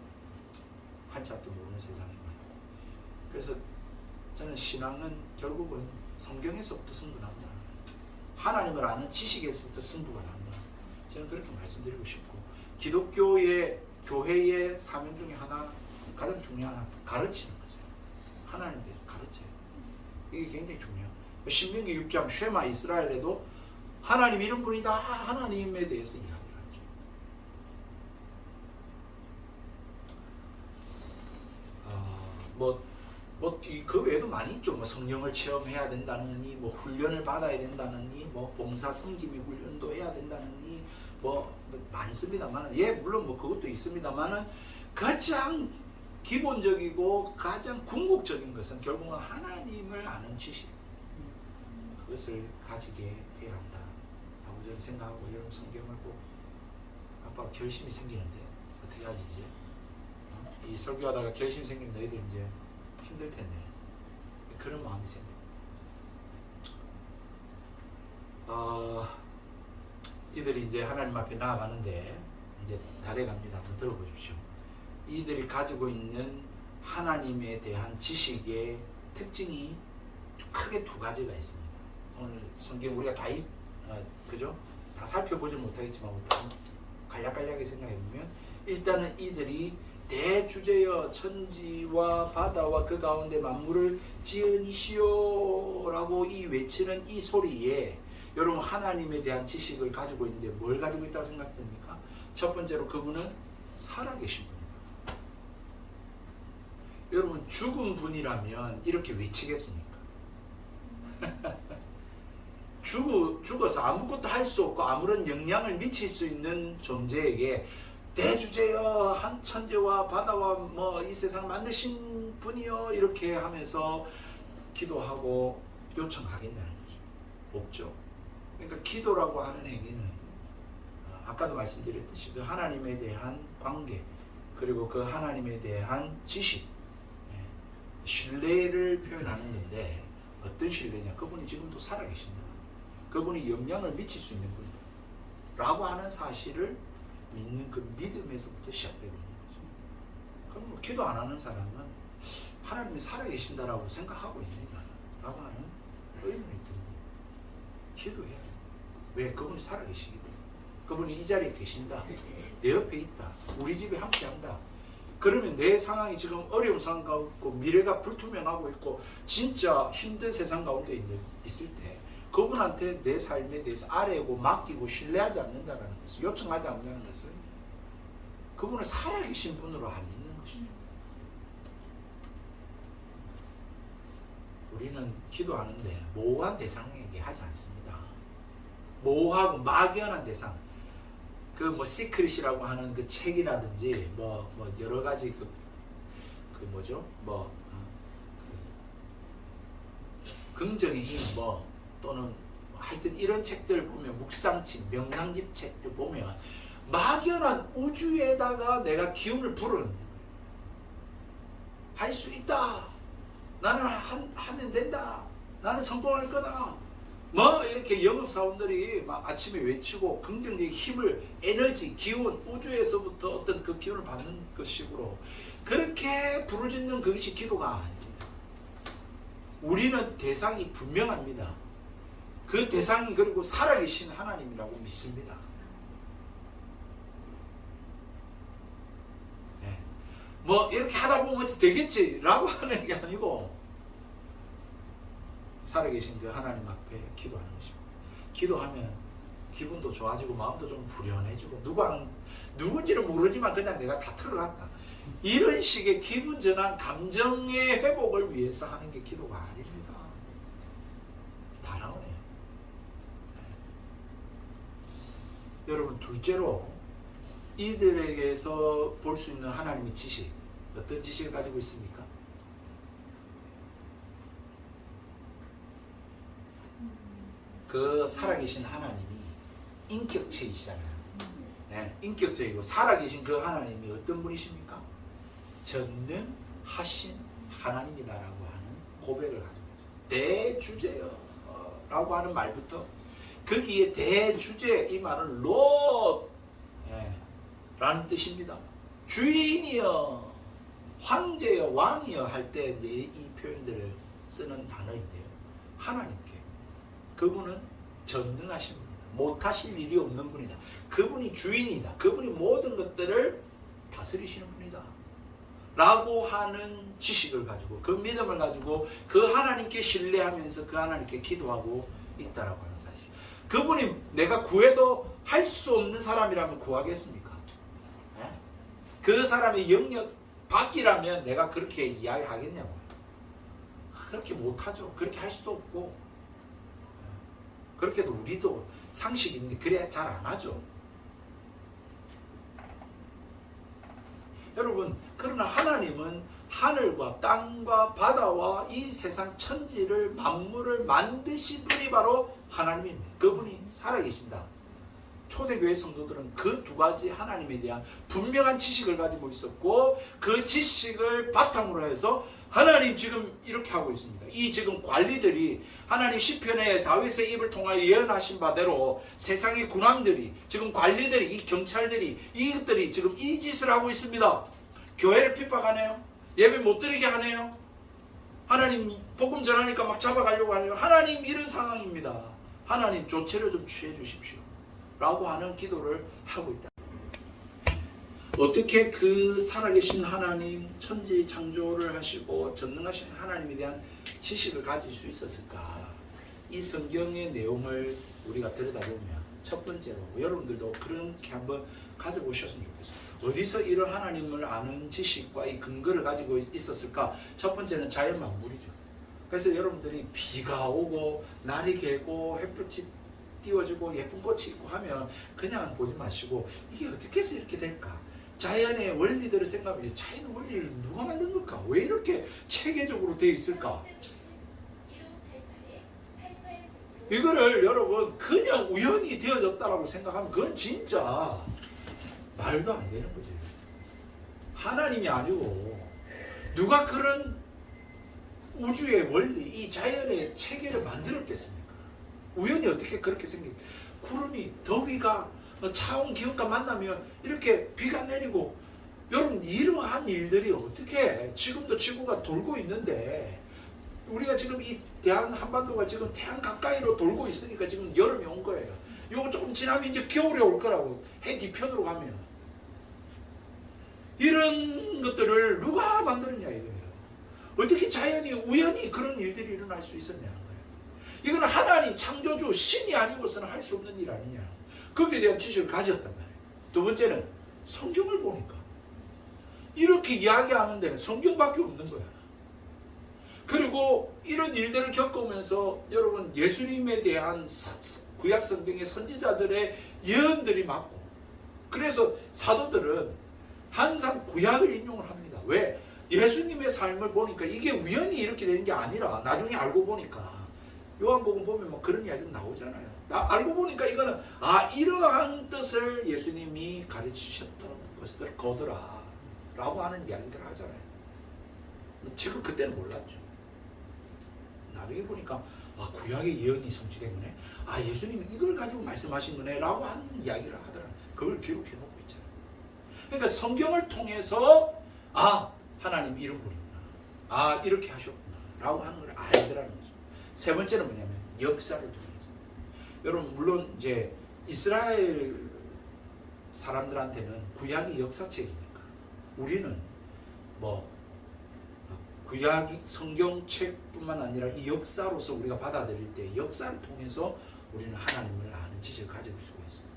한치 앞도 모르는 세상이 말입니다. 그래서 저는 신앙은 결국은 성경에서부터 승부난다. 하나님을 아는 지식에서부터 승부가 난다. 저는 그렇게 말씀드리고 싶고, 기독교의 교회의 사명 중에 하나, 가장 중요한 하나, 가르치는 거죠. 하나님에 대해서 가르쳐요. 이게 굉장히 중요해요. 신명기 6장 쉐마 이스라엘에도 하나님 이런 분이 다 하나님에 대해서 이야기를 하죠. 그 외에도 많이 있죠. 뭐 성령을 체험해야 된다느니, 뭐 훈련을 받아야 된다느니, 뭐 봉사 섬김의 훈련도 해야 된다느니, 뭐 많습니다만, 예, 물론 뭐 그것도 있습니다만은 가장 기본적이고 가장 궁극적인 것은 결국은 하나님을 아는 지식, 그것을 가지게 해야 한다 라고 저는 생각하고, 여러분 성경을 꼭 아빠 결심이 생기는데 어떻게 하지 이제? 이 설교하다가 결심이 생기면 너희들 이제 힘들 텐데 그런 마음이 생겨요. 이들이 이제 하나님 앞에 나아가는데 이제 다 돼갑니다. 한번 들어보십시오. 이들이 가지고 있는 하나님에 대한 지식의 특징이 크게 두 가지가 있습니다. 오늘 성경 우리가 그죠? 다 살펴보지 못하겠지만 간략간략하게 생각해 보면, 일단은 이들이 대주제여 천지와 바다와 그 가운데 만물을 지으니시오 라고 이 외치는 이 소리에 여러분 하나님에 대한 지식을 가지고 있는데 뭘 가지고 있다고 생각됩니까? 첫 번째로 그분은 살아계신 분입니다. 여러분 죽은 이렇게 외치겠습니까? 죽어서 아무것도 할 수 없고 아무런 영향을 미칠 수 있는 존재에게 대주제여 한 천지와 바다와 뭐 이 세상을 만드신 분이여 이렇게 하면서 기도하고 요청하겠냐는 거죠. 없죠. 그러니까 기도라고 하는 행위는 아까도 말씀드렸듯이 그 하나님에 대한 관계, 그리고 그 하나님에 대한 지식, 신뢰를 표현하는 건데, 어떤 신뢰냐? 그분이 지금도 살아계신다, 그분이 영향을 미칠 수 있는 분이다 라고 하는 사실을 믿는 그 믿음에서부터 시작되는 거죠. 그럼 뭐 기도 안 하는 사람은 하나님이 살아계신다라고 생각하고 있는가 라고 하는 의문이 듭니다. 기도해야 돼요. 왜? 그분이 살아계시기 때문에. 그분이 이 자리에 계신다, 내 옆에 있다, 우리 집에 함께한다. 그러면 내 상황이 지금 어려운 상황 가운데 있고 미래가 불투명하고 있고 진짜 힘든 세상 가운데 있을 때 그분한테 내 삶에 대해서 아뢰고 맡기고 신뢰하지 않는다는 것을, 요청하지 않는다는 것은 그분을 살아계신 분으로 안 믿는 것입니다. 우리는 기도하는데 모호한 대상에게 하지 않습니다. 모호하고 막연한 대상, 그 뭐 시크릿이라고 하는 그 책이라든지 뭐 여러 가지 그 뭐죠? 긍정의 힘 또는 하여튼 이런 책들 보면, 묵상집, 명상집 책들 보면 막연한 우주에다가 내가 기운을 부르는, 할 수 있다, 나는 하면 된다, 나는 성공할 거다, 이렇게 영업사원들이 막 아침에 외치고 긍정적인 힘을, 에너지, 기운, 우주에서부터 어떤 그 기운을 받는 것식으로 그렇게 부르짖는 그것이 기도가 아닙니다. 우리는 대상이 분명합니다. 그 대상이 그리고 살아계신 하나님이라고 믿습니다. 네. 이렇게 하다 보면 되겠지 라고 하는 게 아니고 살아계신 그 하나님 앞에 기도하는 것입니다. 기도하면 기분도 좋아지고 마음도 좀 후련해지고, 누군지는 모르지만 그냥 내가 다 틀어놨다, 이런 식의 기분 전환, 감정의 회복을 위해서 하는 게 기도가 아닙니다. 다 나오네요. 네. 여러분, 둘째로 이들에게서 볼 수 있는 하나님의 지식, 어떤 지식을 가지고 있습니까? 그 살아계신 하나님이 인격체이시잖아요. 네, 인격적이고 살아계신 그 하나님이 어떤 분이십니까? 전능하신 하나님이다라고 하는 고백을 하는 거죠. 대주제여 라고 하는 말부터, 거기에 대주제, 이 말은 롯 라는 뜻입니다. 주인이여, 황제여, 왕이여 할 때 이제 이 표현들을 쓰는 단어인데요. 하나님께, 그분은 전능하신 분이다, 못하실 일이 없는 분이다, 그분이 주인이다, 그분이 모든 것들을 다스리시는 분이다 라고 하는 지식을 가지고 그 믿음을 가지고 그 하나님께 신뢰하면서 그 하나님께 기도하고 있다라고 하는 사실. 그분이 내가 구해도 할 수 없는 사람이라면 구하겠습니까? 네? 그 사람의 영역 밖이라면 내가 그렇게 이야기하겠냐고. 그렇게 못하죠. 그렇게 할 수도 없고. 그렇게도 우리도 상식이 있는데 그래야 잘 안 하죠. 여러분, 그러나 하나님은 하늘과 땅과 바다와 이 세상 천지를 만물을 만드신 분이 바로 하나님입니다. 그분이 살아계신다. 초대교회 성도들은 그 두 가지 하나님에 대한 분명한 지식을 가지고 있었고 그 지식을 바탕으로 해서 하나님 지금 이렇게 하고 있습니다. 이 지금 관리들이 하나님 시편에 다윗의 입을 통하여 예언하신 바대로 세상의 군왕들이 지금 관리들이 이 경찰들이 이것들이 지금 이 짓을 하고 있습니다. 교회를 핍박하네요. 예배 못 드리게 하네요. 하나님 복음 전하니까 막 잡아가려고 하네요. 하나님 이런 상황입니다. 하나님 조치를 좀 취해 주십시오. 라고 하는 기도를 하고 있다. 어떻게 그 살아계신 하나님, 천지 창조를 하시고 전능하신 하나님에 대한 지식을 가질 수 있었을까? 이 성경의 내용을 우리가 들여다보면 첫 번째로 여러분들도 그렇게 한번 가져보셨으면 좋겠어요. 어디서 이런 하나님을 아는 지식과 이 근거를 가지고 있었을까? 첫 번째는 자연 만물이죠. 그래서 여러분들이 비가 오고 날이 개고 햇볕이 띄워지고 예쁜 꽃이 있고 하면 그냥 보지 마시고 이게 어떻게 해서 이렇게 될까? 자연의 원리들을 생각하면 자연의 원리를 누가 만든 걸까? 왜 이렇게 체계적으로 되어 있을까? 이거를 여러분 그냥 우연히 되어졌다라고 생각하면 그건 진짜 말도 안 되는 거지. 하나님이 아니고 누가 그런 우주의 원리, 이 자연의 체계를 만들었겠습니까? 우연히 어떻게 그렇게 생긴? 구름이, 더위가, 차온 기온과 만나면 이렇게 비가 내리고, 여러분 이러한 일들이 어떻게 지금도 지구가 돌고 있는데 우리가 지금 이 대한 한반도가 지금 태양 가까이로 돌고 있으니까 지금 여름이 온 거예요. 요거 조금 지나면 이제 겨울이 올 거라고. 해 뒤편으로 가면 이런 것들을 누가 만들었냐 이거예요. 어떻게 자연이 우연히 그런 일들이 일어날 수 있었냐는 거예요. 이거는 하나님 창조주 신이 아니고서는 할 수 없는 일 아니냐. 거기에 대한 지식을 가졌단 말이에요. 두 번째는 성경을 보니까 이렇게 이야기하는 데는 성경밖에 없는 거야. 그리고 이런 일들을 겪으면서 여러분 예수님에 대한 구약 성경의 선지자들의 예언들이 맞고, 그래서 사도들은 항상 구약을 인용을 합니다. 왜? 예수님의 삶을 보니까 이게 우연히 이렇게 된 게 아니라 나중에 알고 보니까 요한복음 보면 뭐 그런 이야기가 나오잖아요. 알고 보니까 이거는 이러한 뜻을 예수님이 가르치셨던 것들 거더라 라고 하는 이야기들 하잖아요. 지금 그때는 몰랐죠. 나중에 보니까 구약의 예언이 성취된 거네, 예수님이 이걸 가지고 말씀하신 거네 라고 하는 이야기를 하더라고요. 그걸 기록해 놓고 있잖아요. 그러니까 성경을 통해서 하나님 이런 분이구나, 이렇게 하셨구나 라고 하는 걸 알더라는 거죠. 세 번째는 뭐냐면 역사를 통해서. 여러분 물론 이제 이스라엘 사람들한테는 구약이 역사책이니까 우리는 뭐 구약 성경책뿐만 아니라 이 역사로서 우리가 받아들일 때 역사를 통해서 우리는 하나님을 아는 지식을 가질 수가 있습니다.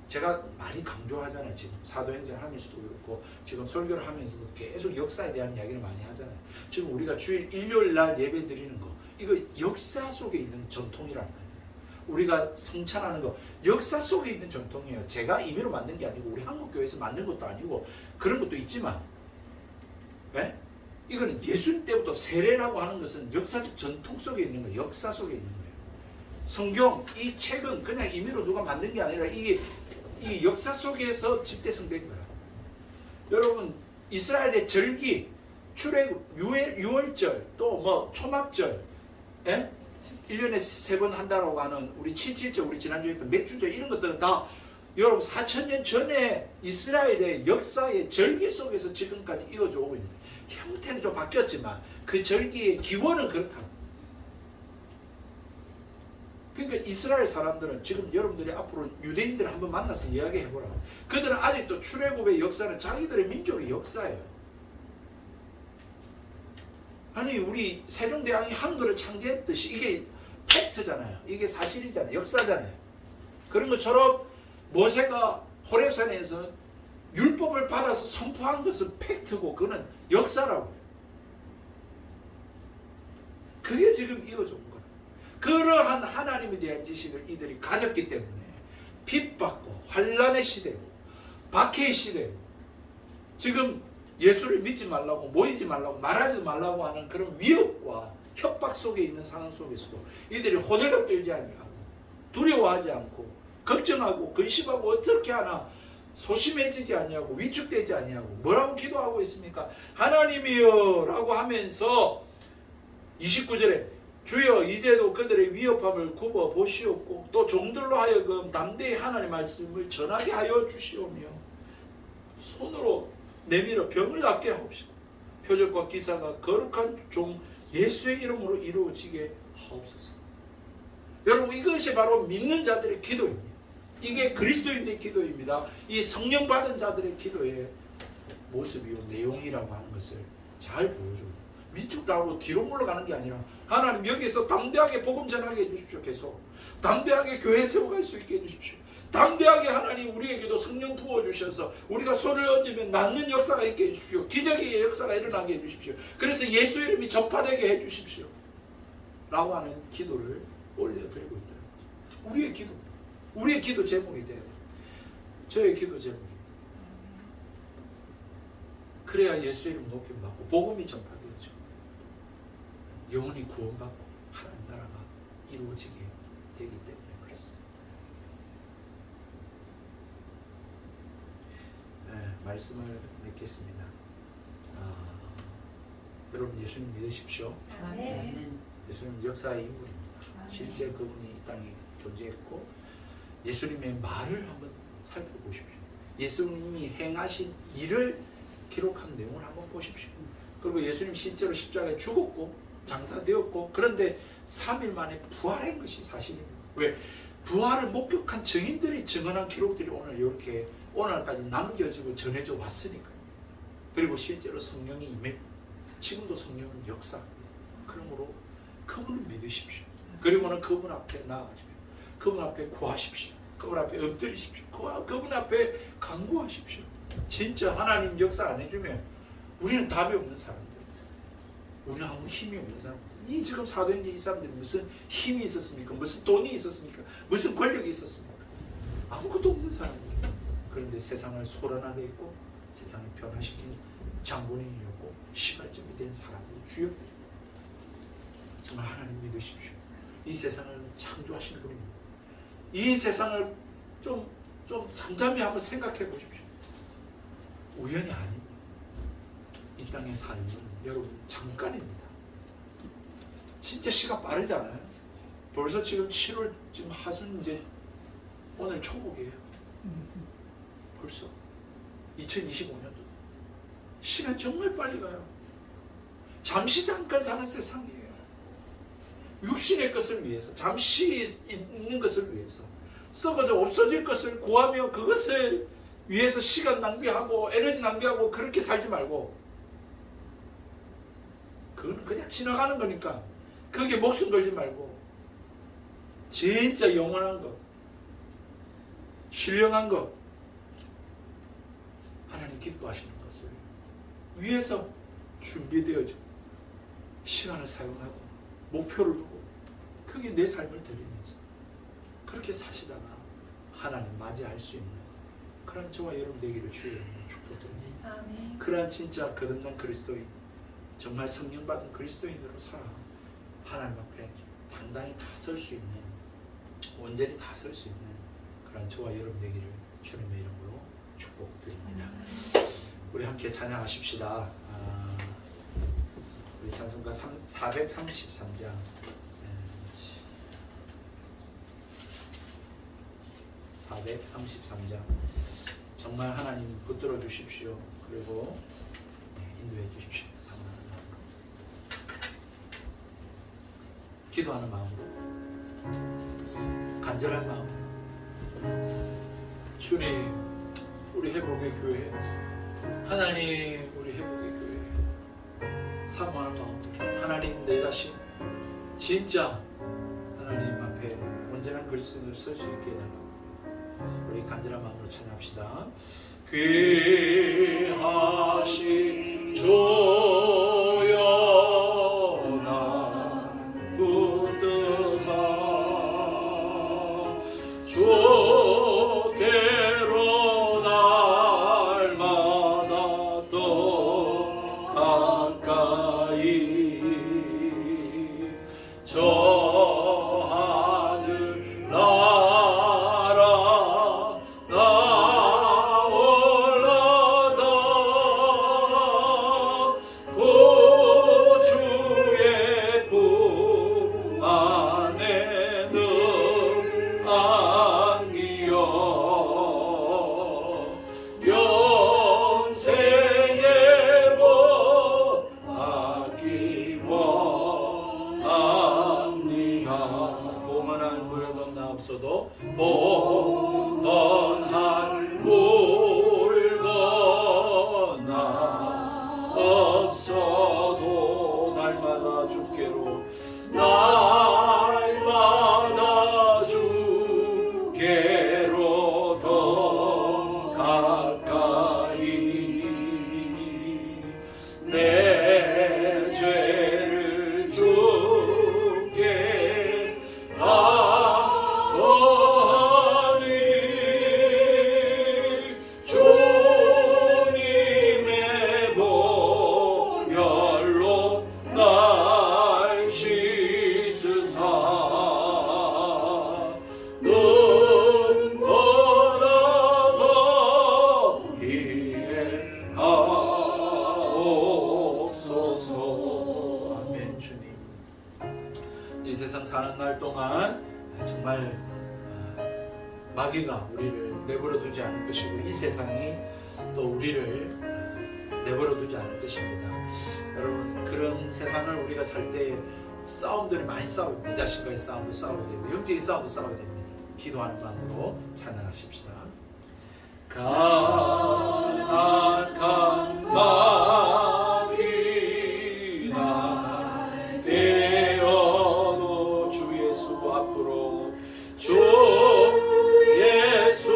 제가 많이 강조하잖아요. 지금 사도행전을 하면서도 그렇고 지금 설교를 하면서도 계속 역사에 대한 이야기를 많이 하잖아요. 지금 우리가 주일 일요일날 예배 드리는 거, 이거 역사 속에 있는 전통이라는 거예요. 우리가 성찬하는 거 역사 속에 있는 전통이에요. 제가 임의로 만든 게 아니고 우리 한국교회에서 만든 것도 아니고 그런 것도 있지만, 네? 이거는 예수님 때부터 세례라고 하는 것은 역사적 전통 속에 있는 거예요. 역사 속에 있는 거예요. 성경, 이 책은 그냥 임의로 누가 만든 게 아니라 이게 이 역사 속에서 집대성된 거야. 여러분 이스라엘의 절기, 출애굽, 유월절, 또 뭐 초막절, 1년에 3번 한다고 하는 우리 7.7절, 우리 지난주에 했던 맥주절, 이런 것들은 다 여러분 4,000년 전에 이스라엘의 역사의 절기 속에서 지금까지 이어져 오고 있는, 형태는 좀 바뀌었지만 그 절기의 기원은 그렇다. 그러니까 이스라엘 사람들은 지금 여러분들이 앞으로 유대인들을 한번 만나서 이야기해보라. 그들은 아직도 출애굽의 역사는 자기들의 민족의 역사예요. 아니 우리 세종대왕이 한글을 창제했듯이 이게 팩트잖아요. 이게 사실이잖아요. 역사잖아요. 그런 것처럼 모세가 호렙산에서 율법을 받아서 선포한 것은 팩트고 그거는 역사라고. 그게 지금 이어져 온 거예요. 그러한 하나님에 대한 지식을 이들이 가졌기 때문에 핍받고 환란의 시대고 박해의 시대고 지금 예수를 믿지 말라고 모이지 말라고 말하지 말라고 하는 그런 위협과 협박 속에 있는 상황 속에서도 이들이 호들갑 떨지 아니하고 두려워하지 않고 걱정하고 근심하고 어떻게 하나 소심해지지 아니하고 위축되지 아니하고 뭐라고 기도하고 있습니까? 하나님이여 라고 하면서 29절에 주여 이제도 그들의 위협함을 굽어 보시옵고 또 종들로 하여금 담대히 하나님의 말씀을 전하게 하여 주시오며 손으로 내밀어 병을 낫게 하옵시고 표적과 기사가 거룩한 종 예수의 이름으로 이루어지게 하옵소서. 여러분 이것이 바로 믿는 자들의 기도입니다. 이게 그리스도인의 기도입니다. 이 성령 받은 자들의 기도의 모습이요 내용이라고 하는 것을 잘 보여줘요. 위축당하고 뒤로 물러가는 게 아니라 하나님 여기에서 담대하게 복음 전하게 해주십시오. 계속 담대하게 교회 세워갈 수 있게 해주십시오. 담대하게 하나님 우리에게도 성령 부어주셔서 우리가 손을 얹으면 낫는 역사가 있게 해주십시오. 기적의 역사가 일어나게 해주십시오. 그래서 예수 이름이 전파되게 해주십시오 라고 하는 기도를 올려드리고 있다. 우리의 기도 제목이 돼야 돼요. 저의 기도 제목입니다. 그래야 예수 이름 높임 받고 복음이 전파되죠. 영혼이 구원받고 하나님 나라가 이루어지게 되기 때문에 그렇습니다. 말씀을 맺겠습니다. 여러분 예수님 믿으십시오. 아멘. 예수님 역사의 인물입니다. 실제 그분이 이 땅에 존재했고 예수님의 말을 한번 살펴보십시오. 예수님이 행하신 일을 기록한 내용을 한번 보십시오. 그리고 예수님 실제로 십자가에 죽었고 장사되었고 그런데 3일 만에 부활한 것이 사실입니다. 왜? 부활을 목격한 증인들이 증언한 기록들이 오늘 이렇게 오늘까지 남겨지고 전해져 왔으니까요. 그리고 실제로 성령이 임했고 지금도 성령은 역사입니다. 그러므로 그분을 믿으십시오. 그리고는 그분 앞에 나아가십시오. 그분 앞에 구하십시오. 그분 앞에 엎드리십시오. 그분 앞에 간구하십시오. 진짜 하나님 역사 안 해주면 우리는 답이 없는 사람들, 우리는 아무 힘이 없는 사람들. 이 지금 사도행전 이 사람들이 무슨 힘이 있었습니까? 무슨 돈이 있었습니까? 무슨 권력이 있었습니까? 아무것도 없는 사람들. 그런데 세상을 소란하게 했고 세상을 변화시킨 장본인이었고 시발점이 된 사람들, 주역들. 정말 하나님 믿으십시오. 이 세상을 창조하신 분입니다. 이 세상을 좀 잠잠히 한번 생각해 보십시오. 우연이 아닙니다. 이 땅의 삶은 여러분 잠깐입니다. 진짜 시간 빠르지 않아요? 벌써 지금 7월 지금 하순 이제 오늘 초복이에요. 벌써 2025년도 시간 정말 빨리 가요. 잠시 잠깐 사는 세상이에요. 육신의 것을 위해서 잠시 있는 것을 위해서 썩어져 없어질 것을 구하며 그것을 위해서 시간 낭비하고 에너지 낭비하고 그렇게 살지 말고 그건 그냥 지나가는 거니까 거기에 목숨 걸지 말고 진짜 영원한 것, 신령한 것, 하나님 기뻐하시는 것을 위해서 준비되어져 시간을 사용하고 목표를 두고 그게 내 삶을 드리면서 그렇게 사시다가 하나님 맞이할 수 있는 그런 저와 여러분 되기를 주의 이름으로 축복드립니다. 아멘. 그러한 진짜 거듭난 그리스도인, 정말 성령 받은 그리스도인으로 살아 하나님 앞에 당당히 다 설 수 있는, 온전히 다 설 수 있는 그런 저와 여러분 되기를 주님의 이름으로 축복드립니다. 우리 함께 찬양하십시다. 우리 찬송가 433장 433장 정말 하나님 붙들어 주십시오. 그리고 인도해 주십시오. 사랑하는 마음으로 기도하는 마음으로 간절한 마음으로 주님 우리 회복의 교회, 하나님 우리 회복의 교회 사모하는 마음으로 하나님 내 자신 진짜 하나님 앞에 온전한 글쓰기를 쓸 수 있게 해달라고 우리 간절한 마음으로 찬양합시다. 귀하신 주여 나 붙드사 주께로 날마다 더 가까이 저 하늘 나라 나올라다 구주의 품 안에 늘 안기어 영생의 복 받기 원합니다. 봉헌할 물건 없어도 봉헌할 물건 나 없어도 날마다 주께로 날마다 주께로 더 가까이 내 죄를 주께 다 거하니 주님의 보혈로 날 씻으사 눈보다 더 이해하옵소서. 아멘. 주님 이 세상 사는 날 동안 정말 마귀가 우리를 내버려 두지 않을 것이고 이 세상이 또 우리를 내버려 두지 않을 것입니다. 여러분 그런 세상을 우리가 살 때 싸움들이 많이 싸우고 내 자신과의 싸움도 싸워야 되고 영적인 싸움도 싸워야 됩니다. 기도하는 마음으로 찬양하십시다. 가난한 마귀나 되어도 주 예수 앞으로 주 예수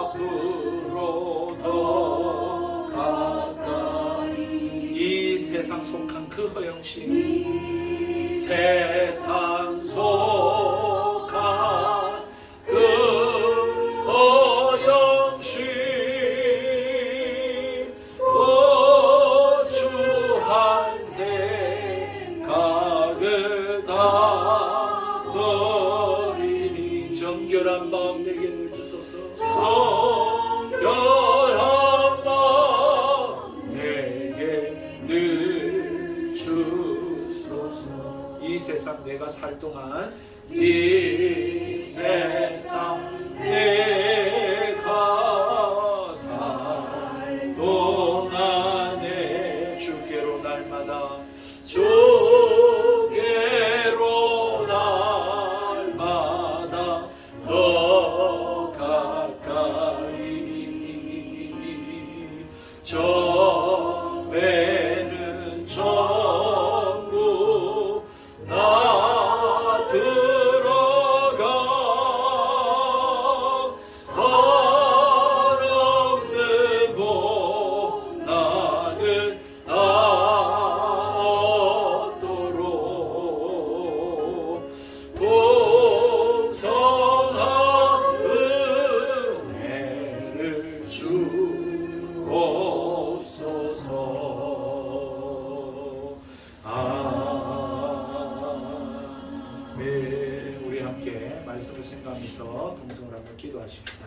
앞으로 더 가까이 이 세상 속한 그 허영심 세상 속한 그 허영심 고추 한 생각을 다 버리니 정결한 마음 내게 늘 주소서. 정결한 마음 내게 늘 주소서. 이 세상 내가 살 동안 이 세상 내가 살 동안에 주께로 날마다 주께로 날마다 더 가까이 저 배는 전부 나 들어가 한없는 고난을 다 얻도록 풍성한 은혜를 주옵소서. 아멘. 우리 함께 말씀을 생각하면서 동성을 한번 기도하십시다.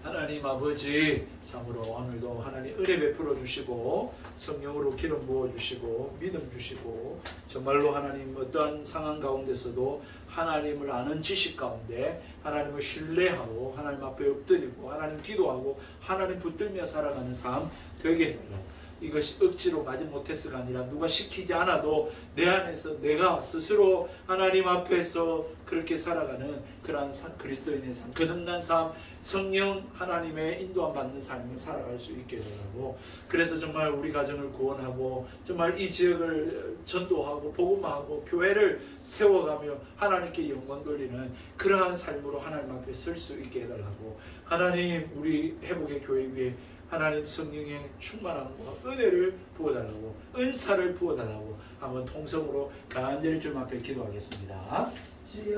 하나님 아버지, 참으로 오늘도 하나님 은혜 베풀어 주시고 성령으로 기름 부어 주시고 믿음 주시고 정말로 하나님 어떠한 상황 가운데서도 하나님을 아는 지식 가운데 하나님을 신뢰하고 하나님 앞에 엎드리고 하나님 기도하고 하나님 붙들며 살아가는 삶 되게 해달라고 이것이 억지로 마지못해서가 아니라 누가 시키지 않아도 내 안에서 내가 스스로 하나님 앞에서 그렇게 살아가는 그러한 그리스도인의 삶, 거듭난 삶, 성령 하나님의 인도함 받는 삶을 살아갈 수 있게 되고, 그래서 정말 우리 가정을 구원하고 정말 이 지역을 전도하고 복음화하고 교회를 세워가며 하나님께 영광 돌리는 그러한 삶으로 하나님 앞에 설 수 있게 해달라고, 하나님 우리 회복의 교회 위에 하나님 성령의 충만함과 은혜를 부어달라고, 은사를 부어달라고 한번 통성으로 간절히 주님 앞에 기도하겠습니다.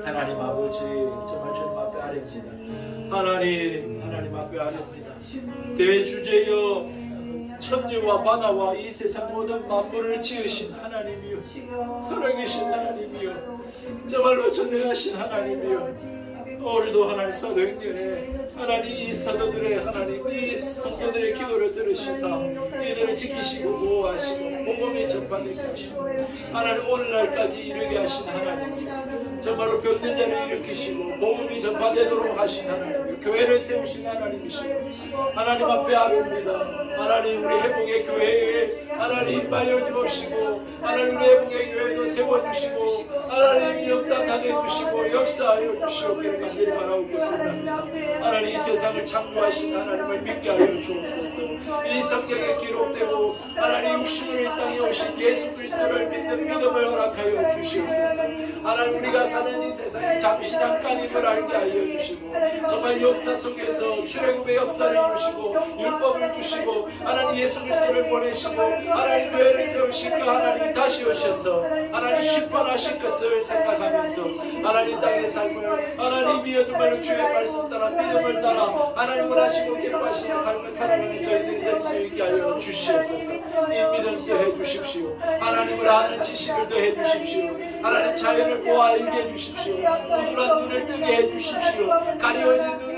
하나님 아버지, 정말 주님 앞에 아뢰옵니다. 하나님 앞에 아뢰옵니다. 대주제여, 천지와 바다와 이 세상 모든 만물을 지으신 하나님이여, 살아계신 하나님이여, 정말로 전능하신 하나님이여, 오늘도 하나님 사도행전에 하나님 이 사도들의 하나님 이 성도들의 기도를 들으시사 이들을 지키시고 보호하시고 복음이 전파되게 하시고 하나님 오늘날까지 이르게 하신 하나님이요, 정말로 병든 자를 일으키시고 복음이 전파되도록 하신 하나님, 교회를 세우신 하나님이시고 하나님 앞에 아뢰옵니다. 하나님 우리 회복의 교회에 하나님 임하여 주시고 하나님 우리 회복의 교회도 세워주시고 하나님 역답하게 해주시고 역사하여 주시옵기를 간절히 바라고 있습니다. 하나님 이 세상을 창조하신 하나님을 믿게 하여 주옵소서. 이 성경에 기록되고 하나님 육신으로 이 땅에 오신 예수 그리스도를 믿는 믿음을 허락하여 주시옵소서. 하나님 우리가 사는 이 세상에 잠시 잠깐임을 알게 하여 주시고 정말 역사 속에서 출애굽의 역사를 이루시고 율법을 주시고 하나님 예수 그리스도를 보내시고 하나님 교회를 세우신 그 하나님 다시 오셔서 하나님 심판하실 것을 생각하면서 하나님 땅의 삶을 하나님이여 정말로 주의 말씀 따라 믿음을 따라 하나님 원하시고 기뻐하시는 삶을 살아가는 저희들이 될 수 있게 하여 주시옵소서. 이 믿음 더해 주십시오. 하나님을 아는 지식을 더해 주십시오. 하나님 자연을 보아 알게 해 주십시오. 우둔한 눈을 뜨게 해 주십시오.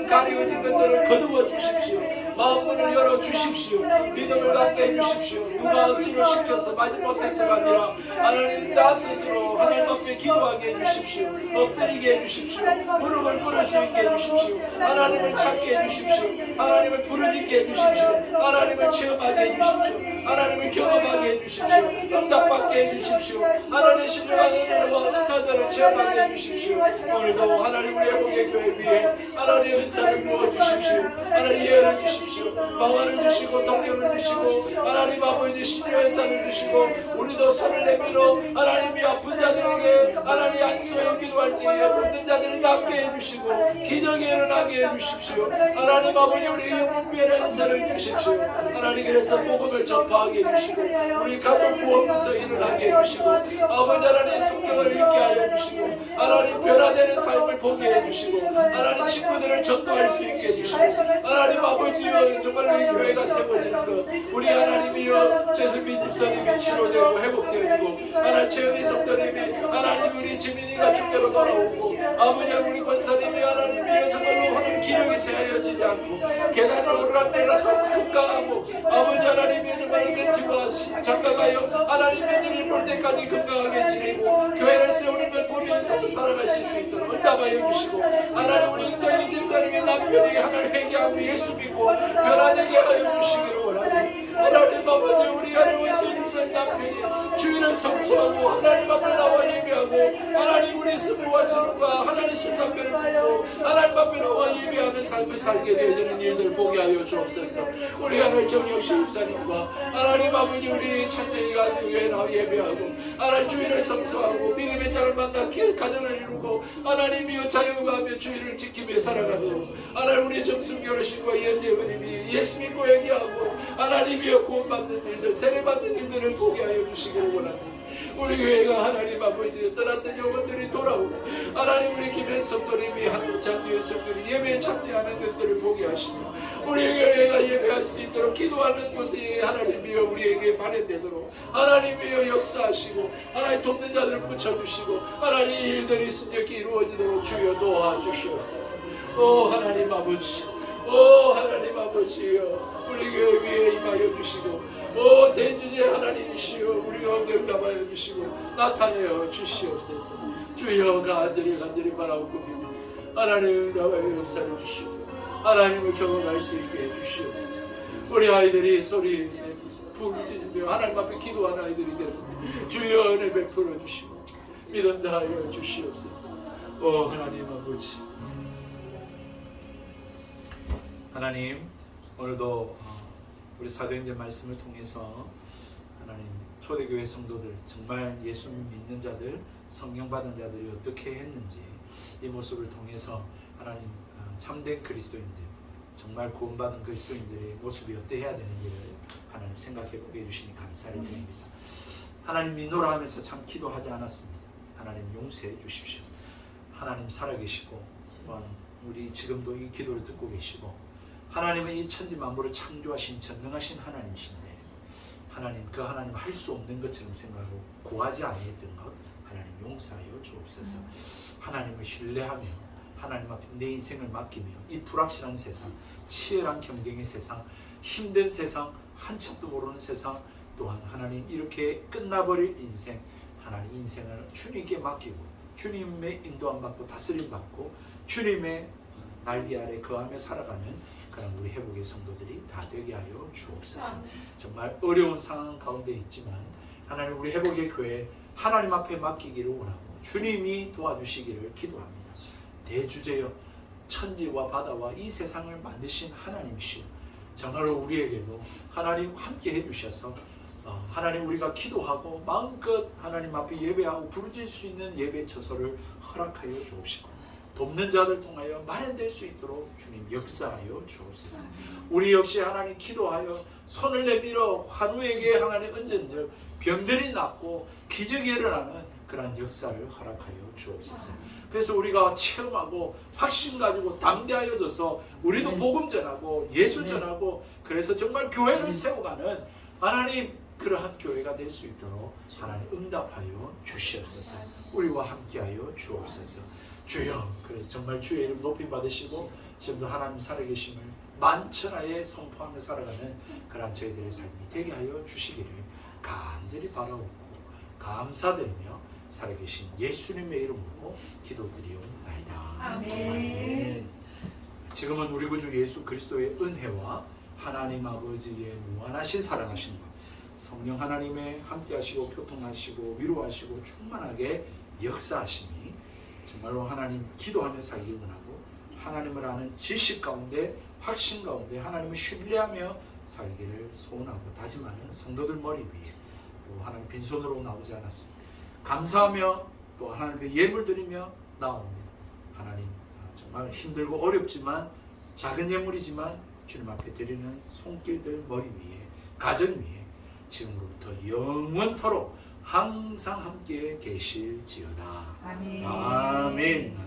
가려진 것들을 거두어 주십시오. 마음문을 열어 주십시오. 믿음을 갖게 해 주십시오. 누가 억지로 시켜서 마지못해서가 아니라 하나님 나 스스로 하나님 앞에 기도하게 해 주십시오. 엎드리게 해 주십시오. 무릎을 꿇을 수 있게 해 주십시오. 하나님을 찾게 해 주십시오. 하나님을 부르짖게 해 주십시오. 하나님을 체험하게 해 주십시오. 하나님을 경험하게 해 주십시오. 응답받게 해 주십시오. 하나님의 신령한 은혜와 은사들을 체험하게 해 주십시오. 오늘도 하나님 우리 회복의 교회 위에 하나님의 은사를 부어 주십시오. 하나님 예언을 주십시오. 방언을 주시고 동력을 주시고 하나님 아버지 신령한 은사를 주시고 우리도 손을 내밀어 하나님이 아픈 자들에게 하나님 안수하여 기도할 때에 붓는 자들을 낫게 해주시고 기적이 일어나게 해주십시오. 하나님 아버지 우리 영문비의 은사를 주십시오. 하나님 그래서 복음을 전파하게 해주시고 우리 가족 구원부터 일어나게 해주시고 아버지 하나님 성경을 읽게 하여 주시고 하나님 변화되는 삶을 보게 해주시고 하나님 친구들을 전도할 수 있게 해주시고 하나님 아버지여 정말로 이 교회가 세워지는 것 우리 하나님이여 최승민 집사님이 치료되고 회복되고 하나님 최은희 성도님이 하나님 우리 지민이가 주께로 돌아오고 아버지 우리 권사님이 하나님이여 정말로 하나님 기력이 세하여지지 않고 계단을 오르락내리락 건강하고 아버지 하나님이여 정말로 멘티가 장가가요 하나님 믿음을 볼 때까지 건강하게 지내고 교회를 세우는 걸 보면서 살아가실 수 있도록 응답하여 주시고 하나님 우리 인도의 집사님의 남편이 하나님 회개하고 예수 믿고 변화되게 하여 주시기를 원하고 하나님 아버지 우리 하나님 예수님 남편이 주인을 성수하고 하나님 앞에 나와 예배하고 하나님 우리 스물과 저녁과 하나님 술담배를 먹고 하나님 앞에 나와 예배하는 삶을 살게 되어지는 일들 보게 하여 주옵소서. 우리 하나님 정영식 집사님과 하나님 아버지 우리 찬정이가 교회에 나와 예배하고 하나님 주인을 성수하고 믿음의 자를 만나 가정을 이루고 하나님이여 자유하며 주인을 지키며 살아가도록 하나님 우리 정순기 어르신과 이현재어머님이 예수 믿고 얘기하고 하나님이여 구원받는 일들 세례받는 일들을 보게 하여 주시기를 원합니다. 우리 교회가 하나님 아버지 떠났던 영혼들이 돌아오고 하나님 우리 김현 성도님이 하나님 장로의 성도들이 예배에 참여하는 것들을 보게 하시고 우리 교회가 예배할 수 있도록 기도하는 곳에 하나님이여 우리에게 발현되도록 하나님이여 역사하시고 하나님 돕는 자들을 붙여주시고 하나님 일들이 순적히 이루어지도록 주여 도와주시옵소서. 오 하나님 아버지 오 하나님 아버지여 우리 교회 위에 임하여 주시고 오 대주제 하나님이시여 우리 가운데 응답하여 주시고 나타내어 주시옵소서. 주여 간절히 바라옵고 빕니다. 하나님 응답하여 역사를 주시고 하나님을 경험할 수 있게 해 주시옵소서. 우리 아이들이 소리 부르짖으며 하나님 앞에 기도하는 아이들이 되었습니다. 주여 은혜 베풀어 주시고 믿음 다하여 주시옵소서. 하나님 아버지, 하나님 오늘도 우리 사도행전 말씀을 통해서 하나님 초대교회 성도들, 정말 예수 믿는 자들, 성령 받은 자들이 어떻게 했는지 이 모습을 통해서 하나님 참된 그리스도인들, 정말 구원받은 그리스도인들의 모습이 어떠해야 되는지를 하나님 생각해 보게 해주시니 감사를 드립니다. 하나님 믿노라 하면서 참 기도하지 않았습니다. 하나님 용서해 주십시오. 하나님 살아계시고 또한 우리 지금도 이 기도를 듣고 계시고 하나님은 이 천지 만물을 창조하신 전능하신 하나님이신데 하나님 그 하나님 할 수 없는 것처럼 생각하고 구하지 아니했던 것 하나님 용서하여 주옵소서. 하나님을 신뢰하며 하나님 앞에 내 인생을 맡기며 이 불확실한 세상, 치열한 경쟁의 세상, 힘든 세상, 한참도 모르는 세상, 또한 하나님 이렇게 끝나버릴 인생, 하나님 인생을 주님께 맡기고 주님의 인도함 받고 다스림 받고 주님의 날개 아래 거하며 살아가는 그런 우리 회복의 성도들이 다 되게 하여 주옵소서. 정말 어려운 상황 가운데 있지만 하나님 우리 회복의 교회 하나님 앞에 맡기기를 원하고 주님이 도와주시기를 기도합니다. 대주제여 천지와 바다와 이 세상을 만드신 하나님이시오. 정말로 우리에게도 하나님 함께 해주셔서 하나님 우리가 기도하고 마음껏 하나님 앞에 예배하고 부르짖을 수 있는 예배 처소를 허락하여 주옵시고 돕는 자들 통하여 마련될 수 있도록 주님 역사하여 주옵소서. 우리 역시 하나님 기도하여 손을 내밀어 환우에게 하나님 얹은즉 병들이 낫고 기적이 일어나는 그러한 역사를 허락하여 주옵소서. 그래서 우리가 체험하고 확신 가지고 담대하여져서 우리도 복음 전하고 예수 전하고 그래서 정말 교회를 세워가는 하나님 그러한 교회가 될 수 있도록 하나님 응답하여 주시옵소서. 우리와 함께하여 주옵소서. 주여, 그래서 정말 주의 이름 높임 받으시고 지금도 하나님 살아계심을 만천하에 선포하며 살아가는 그런 저희들의 삶이 되게 하여 주시기를 간절히 바라옵고 감사드리며 살아계신 예수님의 이름으로 기도드리옵나이다. 아멘. 지금은 우리 구주 예수 그리스도의 은혜와 하나님 아버지의 무한하신 사랑하신 것, 성령 하나님의 함께하시고 교통하시고 위로하시고 충만하게 역사하심이 정말로 하나님 기도하며 살기 원하고 하나님을 아는 지식 가운데 확신 가운데 하나님을 신뢰하며 살기를 소원하고 다짐하는 성도들 머리 위에 또 하나님 빈손으로 나오지 않았습니다. 감사하며 또 하나님께 예물 드리며 나옵니다. 하나님 정말 힘들고 어렵지만 작은 예물이지만 주님 앞에 드리는 손길들 머리 위에 가정 위에 지금으로부터 영원토록 항상 함께 계실지어다. 아멘. 아멘.